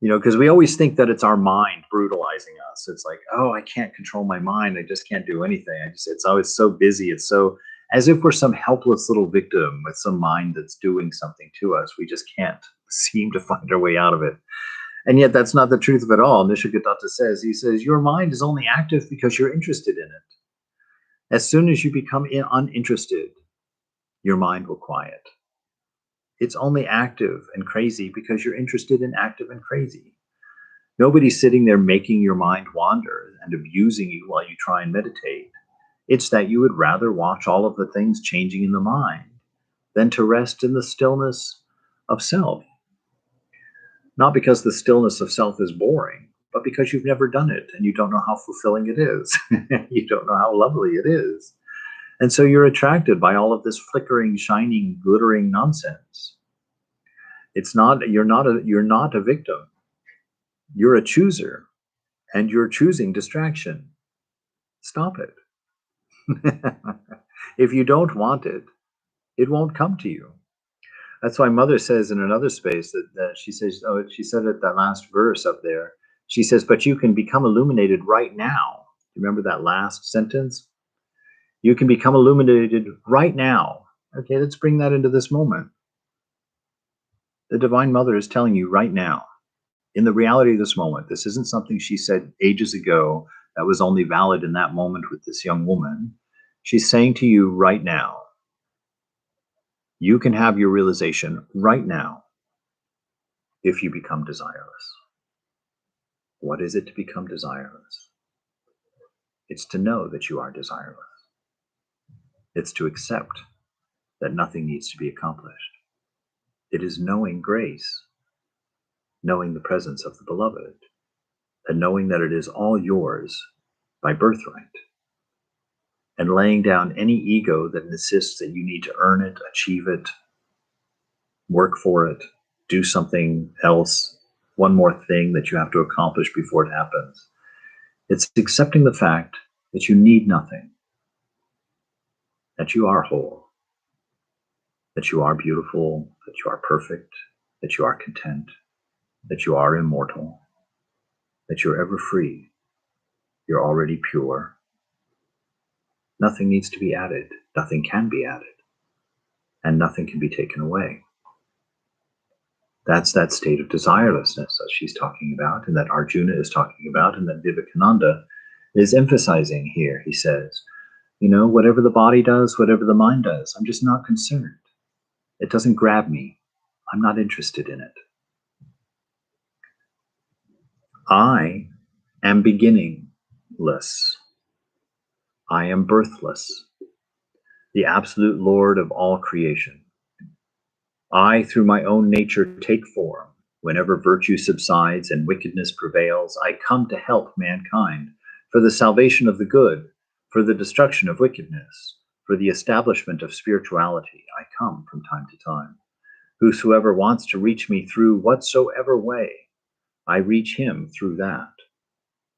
Because we always think that it's our mind brutalizing us. It's like, oh, I can't control my mind. I just can't do anything. It's always so busy. It's so as if we're some helpless little victim with some mind that's doing something to us. We just can't seem to find our way out of it. And yet that's not the truth of it all. Nisargadatta says, your mind is only active because you're interested in it. As soon as you become uninterested, your mind will quiet. It's only active and crazy because you're interested in active and crazy. Nobody's sitting there making your mind wander and abusing you while you try and meditate. It's that you would rather watch all of the things changing in the mind than to rest in the stillness of self. Not because the stillness of self is boring, but because you've never done it and you don't know how fulfilling it is. You don't know how lovely it is. And so you're attracted by all of this flickering, shining, glittering nonsense. You're not a victim. You're a chooser, and you're choosing distraction. Stop it. If you don't want it, it won't come to you. That's why Mother says in another space that she says, she said it that last verse up there. She says, but you can become illuminated right now. Remember that last sentence? You can become illuminated right now. Okay, let's bring that into this moment. The Divine Mother is telling you right now, in the reality of this moment. This isn't something she said ages ago that was only valid in that moment with this young woman. She's saying to you right now, you can have your realization right now if you become desireless. What is it to become desireless? It's to know that you are desireless. It's to accept that nothing needs to be accomplished. It is knowing grace, knowing the presence of the beloved, and knowing that it is all yours by birthright, and laying down any ego that insists that you need to earn it, achieve it, work for it, do something else, one more thing that you have to accomplish before it happens. It's accepting the fact that you need nothing, that you are whole, that you are beautiful, that you are perfect, that you are content, that you are immortal, that you're ever free, you're already pure. Nothing needs to be added, nothing can be added, and nothing can be taken away. That's that state of desirelessness that she's talking about, and that Arjuna is talking about, and that Vivekananda is emphasizing here. He says, whatever the body does, whatever the mind does, I'm just not concerned. It doesn't grab me. I'm not interested in it. I am beginningless. I am birthless, the absolute Lord of all creation. I, through my own nature, take form. Whenever virtue subsides and wickedness prevails, I come to help mankind for the salvation of the good, for the destruction of wickedness, for the establishment of spirituality. I come from time to time. Whosoever wants to reach me through whatsoever way, I reach him through that.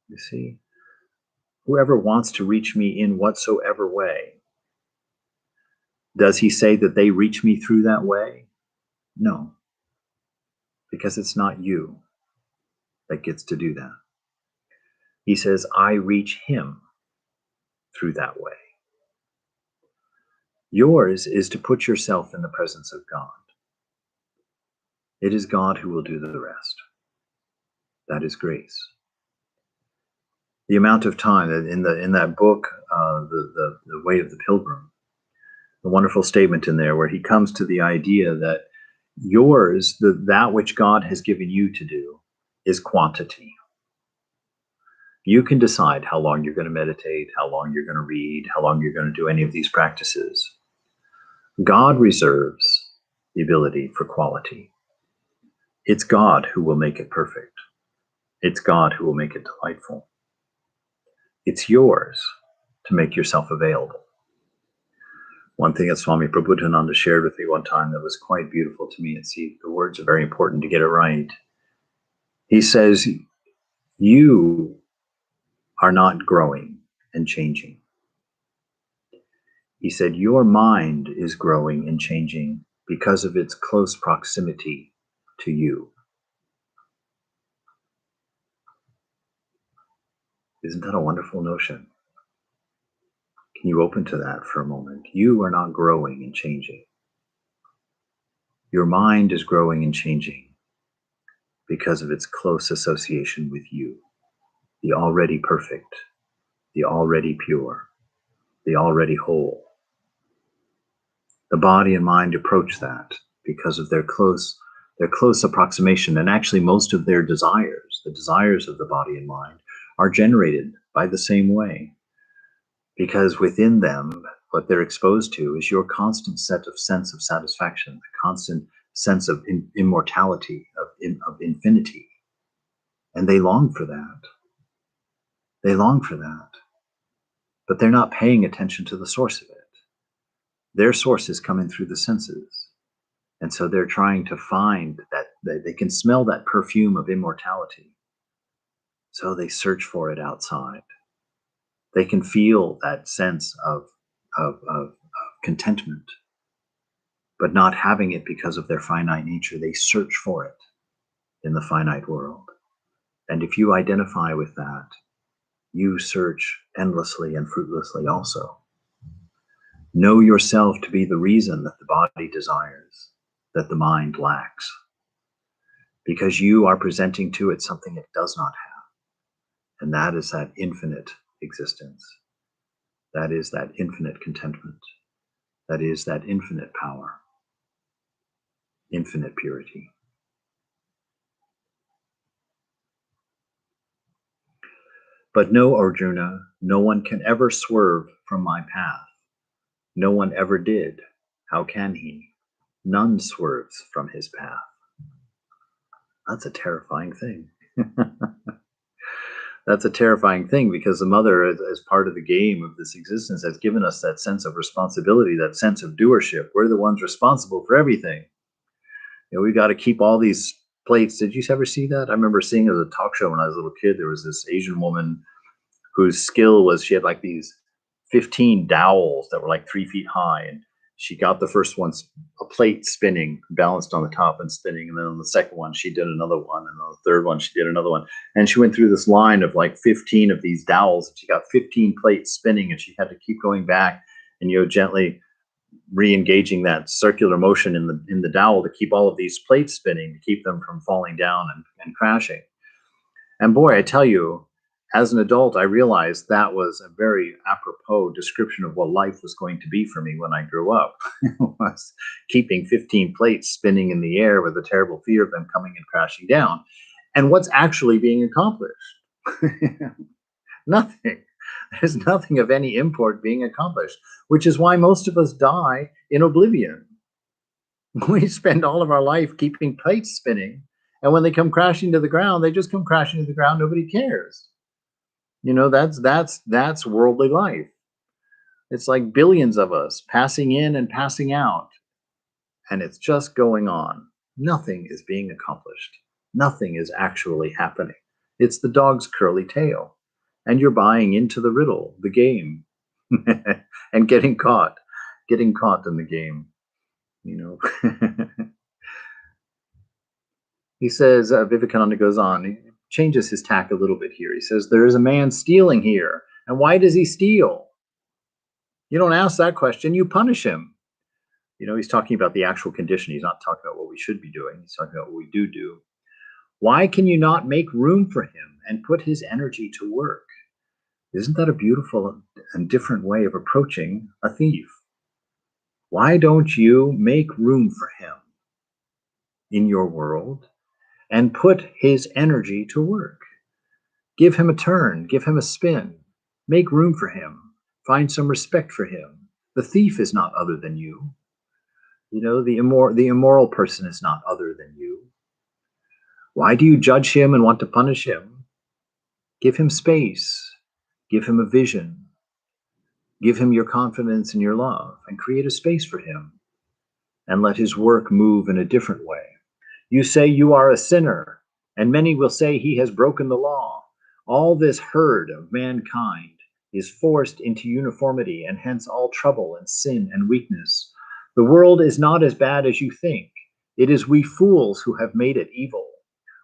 You see? Whoever wants to reach me in whatsoever way. Does he say that they reach me through that way? No, because it's not you that gets to do that. He says, I reach him through that way. Yours is to put yourself in the presence of God. It is God who will do the rest. That is grace. The amount of time in that book, the Way of the Pilgrim, the wonderful statement in there where he comes to the idea that yours, that which God has given you to do, is quantity. You can decide how long you're going to meditate, how long you're going to read, how long you're going to do any of these practices. God reserves the ability for quality. It's God who will make it perfect. It's God who will make it delightful. It's yours to make yourself available. One thing that Swami Prabhupada shared with me one time that was quite beautiful to me, and see, the words are very important to get it right. He says, you are not growing and changing. He said, your mind is growing and changing because of its close proximity to you. Isn't that a wonderful notion? Can you open to that for a moment? You are not growing and changing. Your mind is growing and changing because of its close association with you, the already perfect, the already pure, the already whole. The body and mind approach that because of their close approximation, and actually most of their desires, the desires of the body and mind, are generated by the same way. Because within them, what they're exposed to is your constant sense of satisfaction, the constant sense of immortality, of infinity. And they long for that. They long for that. But they're not paying attention to the source of it. Their source is coming through the senses. And so they're trying to find that they can smell that perfume of immortality. So they search for it outside. They can feel that sense of contentment, but not having it because of their finite nature. They search for it in the finite world. And if you identify with that, you search endlessly and fruitlessly also. Know yourself to be the reason that the body desires, that the mind lacks, because you are presenting to it something it does not have. And that is that infinite existence. That is that infinite contentment. That is that infinite power, infinite purity. But know, Arjuna, no one can ever swerve from my path. No one ever did. How can he? None swerves from his path. That's a terrifying thing. That's a terrifying thing, because the mother, as part of the game of this existence, has given us that sense of responsibility, that sense of doership. We're the ones responsible for everything. We got to keep all these plates. Did you ever see that? I remember seeing it as a talk show when I was a little kid. There was this Asian woman whose skill was she had like these 15 dowels that were like 3 feet high. And she got the first one, a plate spinning, balanced on the top and spinning. And then on the second one, she did another one. And on the third one, she did another one. And she went through this line of like 15 of these dowels. And she got 15 plates spinning, and she had to keep going back and, gently re-engaging that circular motion in the dowel to keep all of these plates spinning, to keep them from falling down and crashing. And boy, I tell you, as an adult, I realized that was a very apropos description of what life was going to be for me when I grew up. It was keeping 15 plates spinning in the air with a terrible fear of them coming and crashing down. And what's actually being accomplished? Nothing. There's nothing of any import being accomplished, which is why most of us die in oblivion. We spend all of our life keeping plates spinning, and when they come crashing to the ground, they just come crashing to the ground. Nobody cares. That's worldly life. It's like billions of us passing in and passing out, and it's just going on. Nothing is being accomplished. Nothing is actually happening. It's the dog's curly tail, and you're buying into the riddle, the game, and getting caught in the game. He says, Vivekananda goes on, he changes his tack a little bit here. He says, there is a man stealing here. And why does he steal? You don't ask that question, you punish him. He's talking about the actual condition. He's not talking about what we should be doing. He's talking about what we do. Why can you not make room for him and put his energy to work? Isn't that a beautiful and different way of approaching a thief? Why don't you make room for him in your world and put his energy to work? Give him a turn, give him a spin, make room for him, find some respect for him. The thief is not other than you. The immoral person is not other than you. Why do you judge him and want to punish him? Give him space, give him a vision, give him your confidence and your love, and create a space for him, and let his work move in a different way. You say you are a sinner, and many will say he has broken the law. All this herd of mankind is forced into uniformity, and hence all trouble and sin and weakness. The world is not as bad as you think. It is we fools who have made it evil.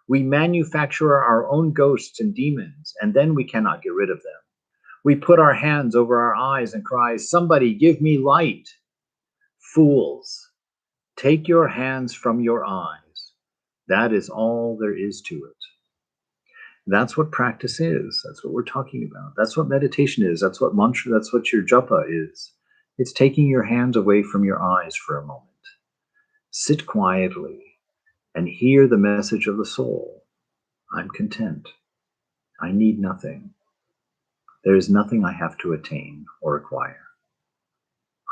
We manufacture our own ghosts and demons, and then we cannot get rid of them. We put our hands over our eyes and cry, somebody give me light. Fools, take your hands from your eyes. That is all there is to it. That's what practice is. That's what we're talking about. That's what meditation is. That's what mantra, that's what your japa is. It's taking your hands away from your eyes for a moment. Sit quietly and hear the message of the soul. I'm content. I need nothing. There is nothing I have to attain or acquire.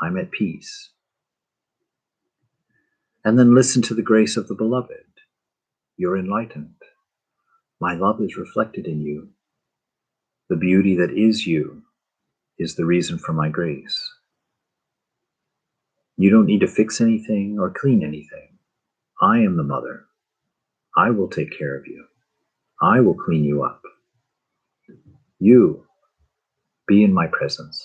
I'm at peace. And then listen to the grace of the beloved. You're enlightened. My love is reflected in you. The beauty that is you is the reason for my grace. You don't need to fix anything or clean anything. I am the mother. I will take care of you. I will clean you up. You, be in my presence.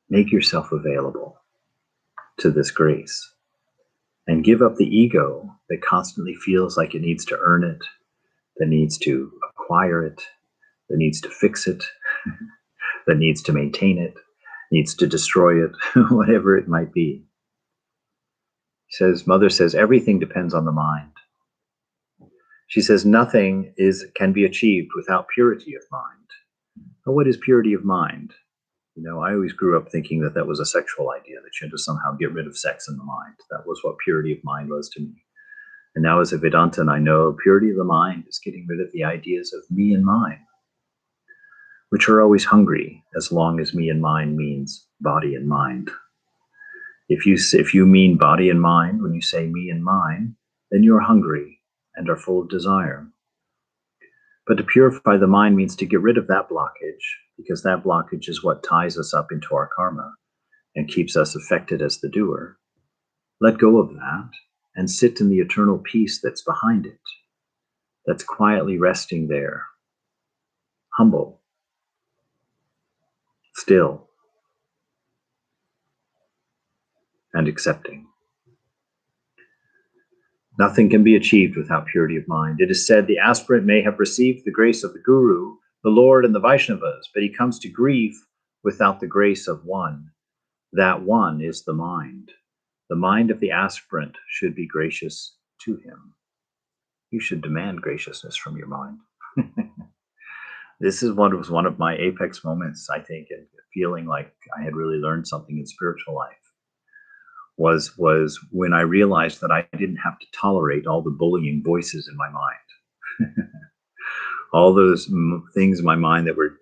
Make yourself available to this grace and give up the ego that constantly feels like it needs to earn it, that needs to acquire it, that needs to fix it, that needs to maintain it, needs to destroy it, whatever it might be. Mother says, everything depends on the mind. She says, nothing can be achieved without purity of mind. But what is purity of mind? I always grew up thinking that was a sexual idea, that you had to somehow get rid of sex in the mind. That was what purity of mind was to me. And now as a Vedantan, I know purity of the mind is getting rid of the ideas of me and mine, which are always hungry, as long as me and mine means body and mind. If you mean body and mind, when you say me and mine, then you're hungry and are full of desire. But to purify the mind means to get rid of that blockage, because that blockage is what ties us up into our karma and keeps us affected as the doer. Let go of that and sit in the eternal peace that's behind it, that's quietly resting there, humble, still, and accepting. Nothing can be achieved without purity of mind. It is said the aspirant may have received the grace of the Guru, the Lord, and the Vaishnavas, but he comes to grief without the grace of one. That one is the mind. The mind of the aspirant should be gracious to him. You should demand graciousness from your mind. This is what was one of my apex moments, I think, and feeling like I had really learned something in spiritual life. Was when I realized that I didn't have to tolerate all the bullying voices in my mind. All those things in my mind that were,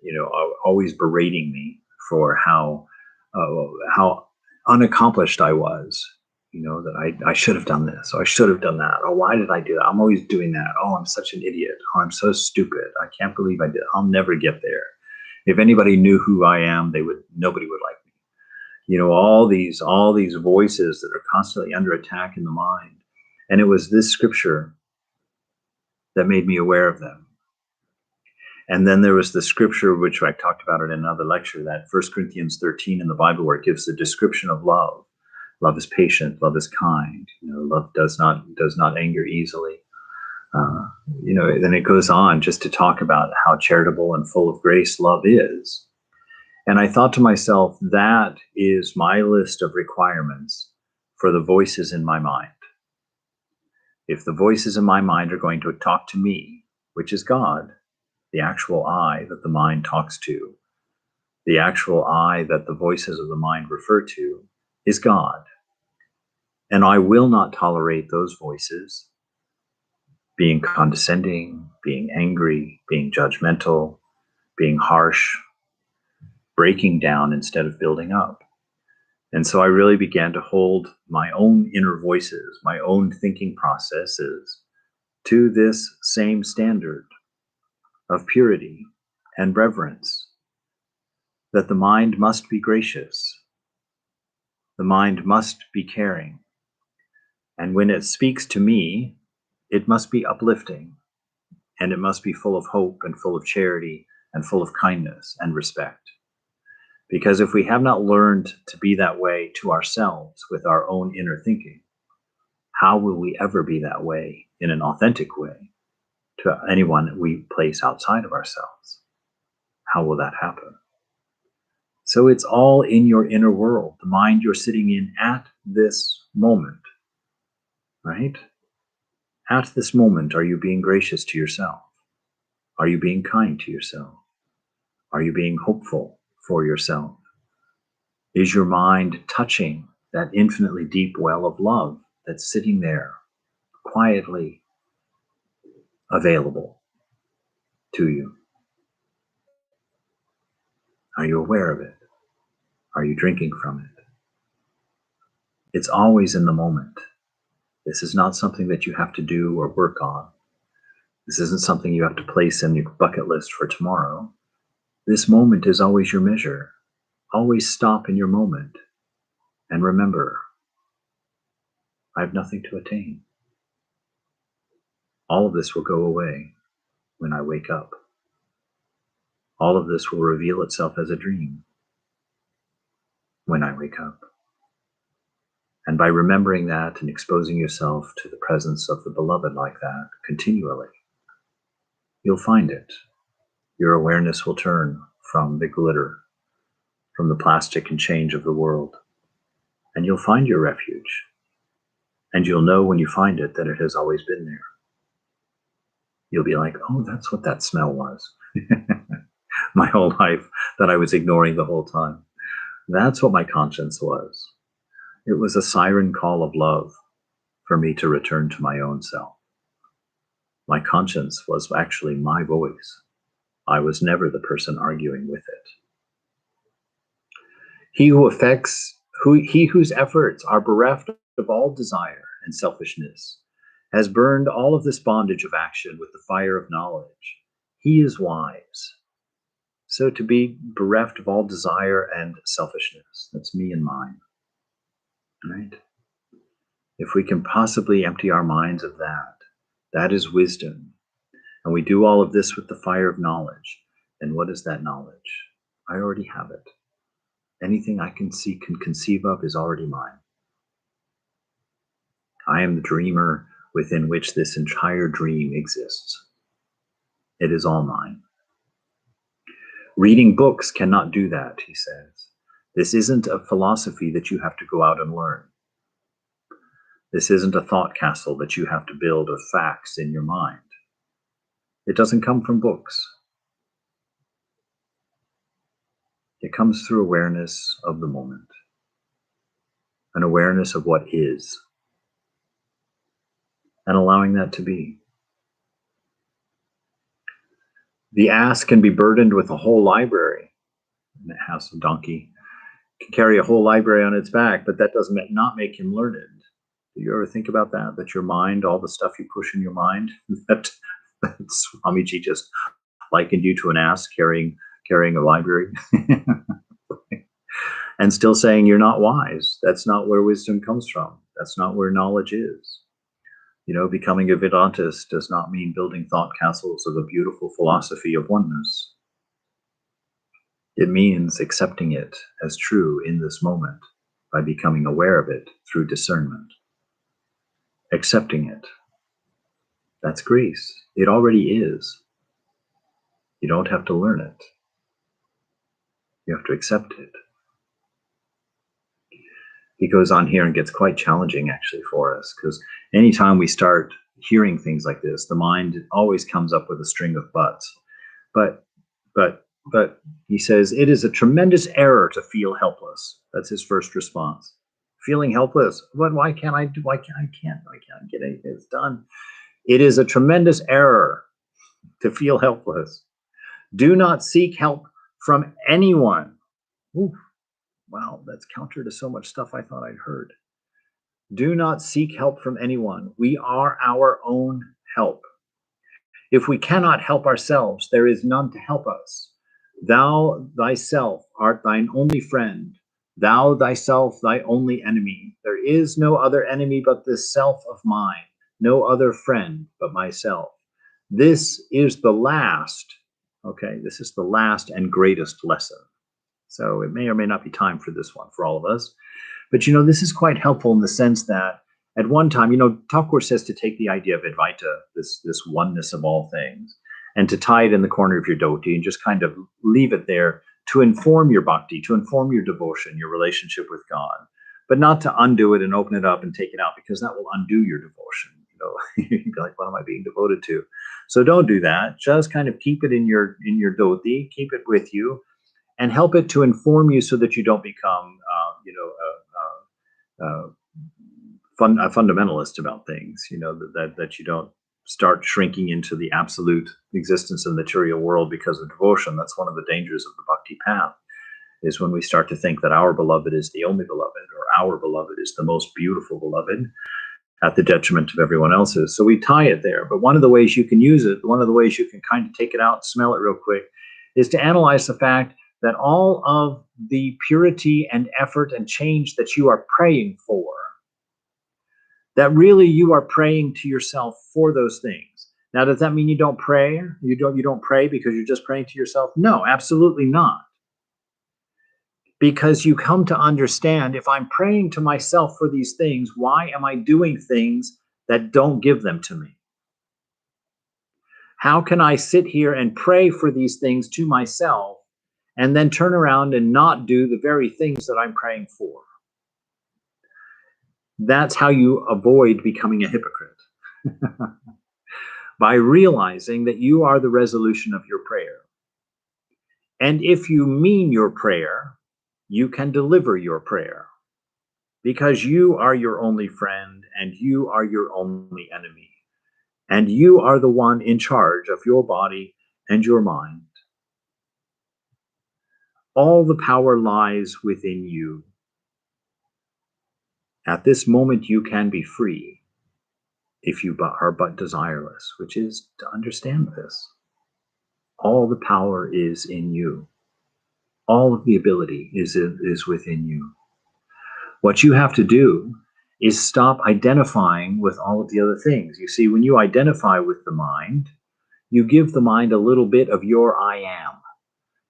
always berating me for how unaccomplished I was. That I should have done this, or I should have done that. Oh, why did I do that? I'm always doing that. Oh, I'm such an idiot. Oh, I'm so stupid. I can't believe I did. I'll never get there. If anybody knew who I am, nobody would like me. All these voices that are constantly under attack in the mind. And it was this scripture that made me aware of them. And then there was the scripture, which I talked about in another lecture, that 1 Corinthians 13 in the Bible, where it gives the description of love. Love is patient, love is kind, love does not anger easily. Then it goes on just to talk about how charitable and full of grace love is. And I thought to myself, that is my list of requirements for the voices in my mind. If the voices in my mind are going to talk to me, which is God, the actual I that the mind talks to, the actual I that the voices of the mind refer to, is God. And I will not tolerate those voices being condescending, being angry, being judgmental, being harsh, breaking down instead of building up. And so I really began to hold my own inner voices, my own thinking processes to this same standard of purity and reverence, that the mind must be gracious, the mind must be caring, and when it speaks to me, it must be uplifting, and it must be full of hope and full of charity and full of kindness and respect. Because if we have not learned to be that way to ourselves with our own inner thinking, how will we ever be that way in an authentic way to anyone that we place outside of ourselves? How will that happen? So it's all in your inner world, the mind you're sitting in at this moment, right? At this moment, are you being gracious to yourself? Are you being kind to yourself? Are you being hopeful for yourself? Is your mind touching that infinitely deep well of love that's sitting there, quietly available to you? Are you aware of it? Are you drinking from it? It's always in the moment. This is not something that you have to do or work on. This isn't something you have to place in your bucket list for tomorrow. This moment is always your measure. Always stop in your moment and remember, I have nothing to attain. All of this will go away when I wake up. All of this will reveal itself as a dream when I wake up. And by remembering that and exposing yourself to the presence of the beloved like that continually, you'll find it. Your awareness will turn from the glitter, from the plastic and change of the world, and you'll find your refuge. And you'll know when you find it that it has always been there. You'll be like, oh, that's what that smell was. My whole life that I was ignoring the whole time. That's what my conscience was. It was a siren call of love for me to return to my own self. My conscience was actually my voice. I was never the person arguing with it. He whose efforts are bereft of all desire and selfishness has burned all of this bondage of action with the fire of knowledge. He is wise. So to be bereft of all desire and selfishness, that's me and mine, right? If we can possibly empty our minds of that, that is wisdom. And we do all of this with the fire of knowledge. And what is that knowledge? I already have it. Anything I can see, can conceive of is already mine. I am the dreamer within which this entire dream exists. It is all mine. Reading books cannot do that, he says. This isn't a philosophy that you have to go out and learn. This isn't a thought castle that you have to build of facts in your mind. It doesn't come from books. It comes through awareness of the moment, an awareness of what is, and allowing that to be. The ass can be burdened with a whole library. And it has a donkey, can carry a whole library on its back, but that does not make him learned. Do you ever think about that? That your mind, all the stuff you push in your mind, that Swamiji just likened you to an ass carrying a library. And still saying you're not wise. That's not where wisdom comes from. That's not where knowledge is. You know, becoming a Vedantist does not mean building thought castles of a beautiful philosophy of oneness. It means accepting it as true in this moment by becoming aware of it through discernment. Accepting it. That's grace. It already is. You don't have to learn it. You have to accept it. He goes on here and gets quite challenging actually for us, because anytime we start hearing things like this, the mind always comes up with a string of buts. But he says it is a tremendous error to feel helpless. That's his first response. Feeling helpless. Why can't I get anything done? It is a tremendous error to feel helpless. Do not seek help from anyone. Ooh, wow, that's counter to so much stuff I thought I'd heard. Do not seek help from anyone. We are our own help. If we cannot help ourselves, there is none to help us. Thou thyself art thine only friend. Thou thyself thy only enemy. There is no other enemy but this self of mine, no other friend but myself. This is the last, this is the last and greatest lesson. So it may or may not be time for this one for all of us. But, you know, this is quite helpful in the sense that at one time, you know, Thakur says to take the idea of Advaita, this oneness of all things, and to tie it in the corner of your dhoti and just kind of leave it there to inform your bhakti, to inform your devotion, your relationship with God, but not to undo it and open it up and take it out, because that will undo your devotion. You know, you'd be like, what am I being devoted to? So don't do that. Just kind of keep it in your dhoti, keep it with you, and help it to inform you so that you don't become, a fundamentalist about things, you know, that you don't start shrinking into the absolute existence of the material world because of devotion. That's one of the dangers of the bhakti path, is when we start to think that our beloved is the only beloved, or our beloved is the most beautiful beloved, at the detriment of everyone else's. So we tie it there. But one of the ways you can use it, one of the ways you can kind of take it out, smell it real quick, is to analyze the fact that all of the purity and effort and change that you are praying for, that really you are praying to yourself for those things. Now, does that mean you don't pray? You don't pray because you're just praying to yourself? No, absolutely not. Because you come to understand, if I'm praying to myself for these things, why am I doing things that don't give them to me? How can I sit here and pray for these things to myself and then turn around and not do the very things that I'm praying for? That's how you avoid becoming a hypocrite. By realizing that you are the resolution of your prayer. And if you mean your prayer, you can deliver your prayer, because you are your only friend and you are your only enemy. And you are the one in charge of your body and your mind. All the power lies within you. At this moment, you can be free if you are but desireless, which is to understand this. All the power is in you. All of the ability is within you. What you have to do is stop identifying with all of the other things. You see, when you identify with the mind, you give the mind a little bit of your I am.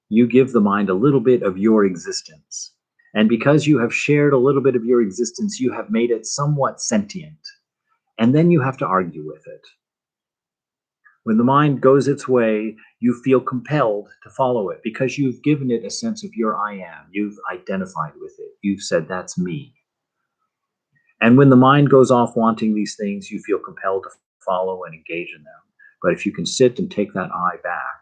You give the mind a little bit of your existence. And because you have shared a little bit of your existence, you have made it somewhat sentient. And then you have to argue with it. When the mind goes its way, you feel compelled to follow it because you've given it a sense of your I am. You've identified with it. You've said, that's me. And when the mind goes off wanting these things, you feel compelled to follow and engage in them. But if you can sit and take that I back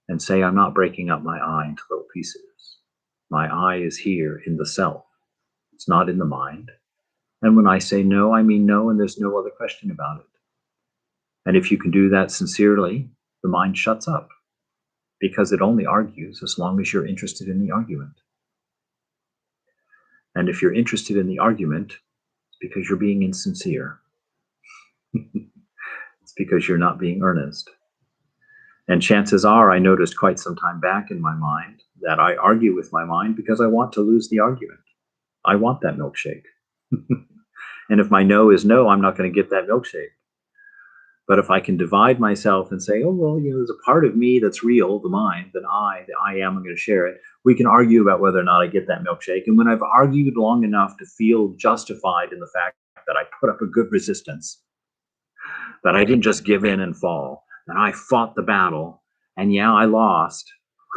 and say, I'm not breaking up my I into little pieces. My I is here in the self. It's not in the mind. And when I say no, I mean no, and there's no other question about it. And if you can do that sincerely, the mind shuts up because it only argues as long as you're interested in the argument. And if you're interested in the argument, it's because you're being insincere. It's because you're not being earnest. And chances are, I noticed quite some time back in my mind that I argue with my mind because I want to lose the argument. I want that milkshake. And if my no is no, I'm not going to get that milkshake. But if I can divide myself and say, oh, well, there's a part of me that's real, the mind, that I am, I'm going to share it. We can argue about whether or not I get that milkshake. And when I've argued long enough to feel justified in the fact that I put up a good resistance, that I didn't just give in and fall, that I fought the battle, and yeah, I lost.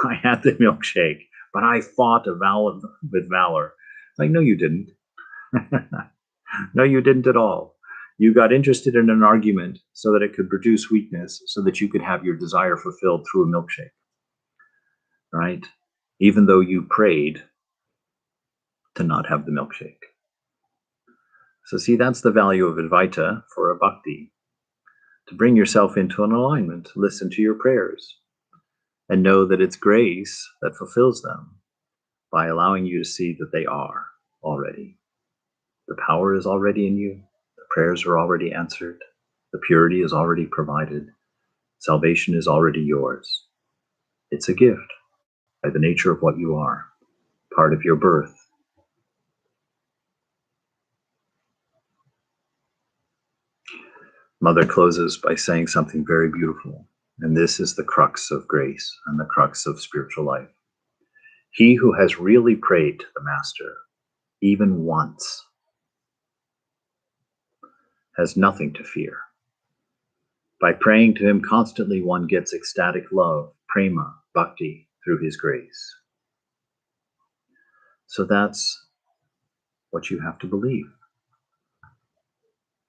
I had the milkshake, but I fought with valor. Like, no, you didn't. No, you didn't at all. You got interested in an argument so that it could produce weakness, so that you could have your desire fulfilled through a milkshake, right? Even though you prayed to not have the milkshake. So see, that's the value of Advaita for a bhakti. To bring yourself into an alignment, listen to your prayers, and know that it's grace that fulfills them by allowing you to see that they are already. The power is already in you. The prayers are already answered. The purity is already provided. Salvation is already yours. It's a gift by the nature of what you are, part of your birth. Mother closes by saying something very beautiful, and this is the crux of grace and the crux of spiritual life. He who has really prayed to the Master, even once, has nothing to fear. By praying to him constantly, one gets ecstatic love, prema, bhakti, through his grace. So that's what you have to believe.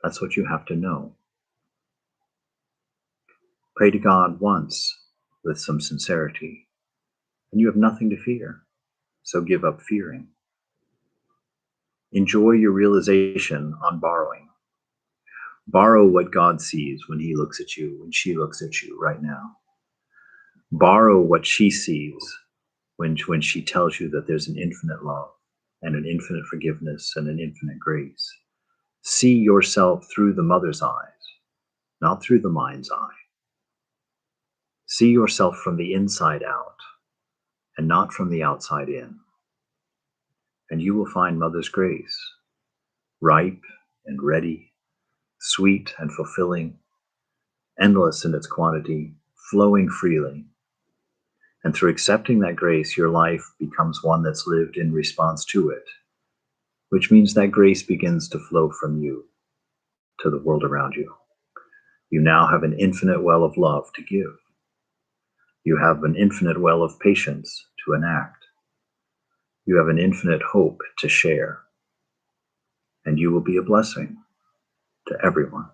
That's what you have to know. Pray to God once with some sincerity, and you have nothing to fear. So give up fearing. Enjoy your realization on borrowing. Borrow what God sees when he looks at you, when she looks at you right now. Borrow what she sees when she tells you that there's an infinite love and an infinite forgiveness and an infinite grace. See yourself through the mother's eyes, not through the mind's eye. See yourself from the inside out and not from the outside in. And you will find Mother's grace, ripe and ready, sweet and fulfilling, endless in its quantity, flowing freely. And through accepting that grace, your life becomes one that's lived in response to it, which means that grace begins to flow from you to the world around you. You now have an infinite well of love to give. You have an infinite well of patience to enact. You have an infinite hope to share. And you will be a blessing to everyone.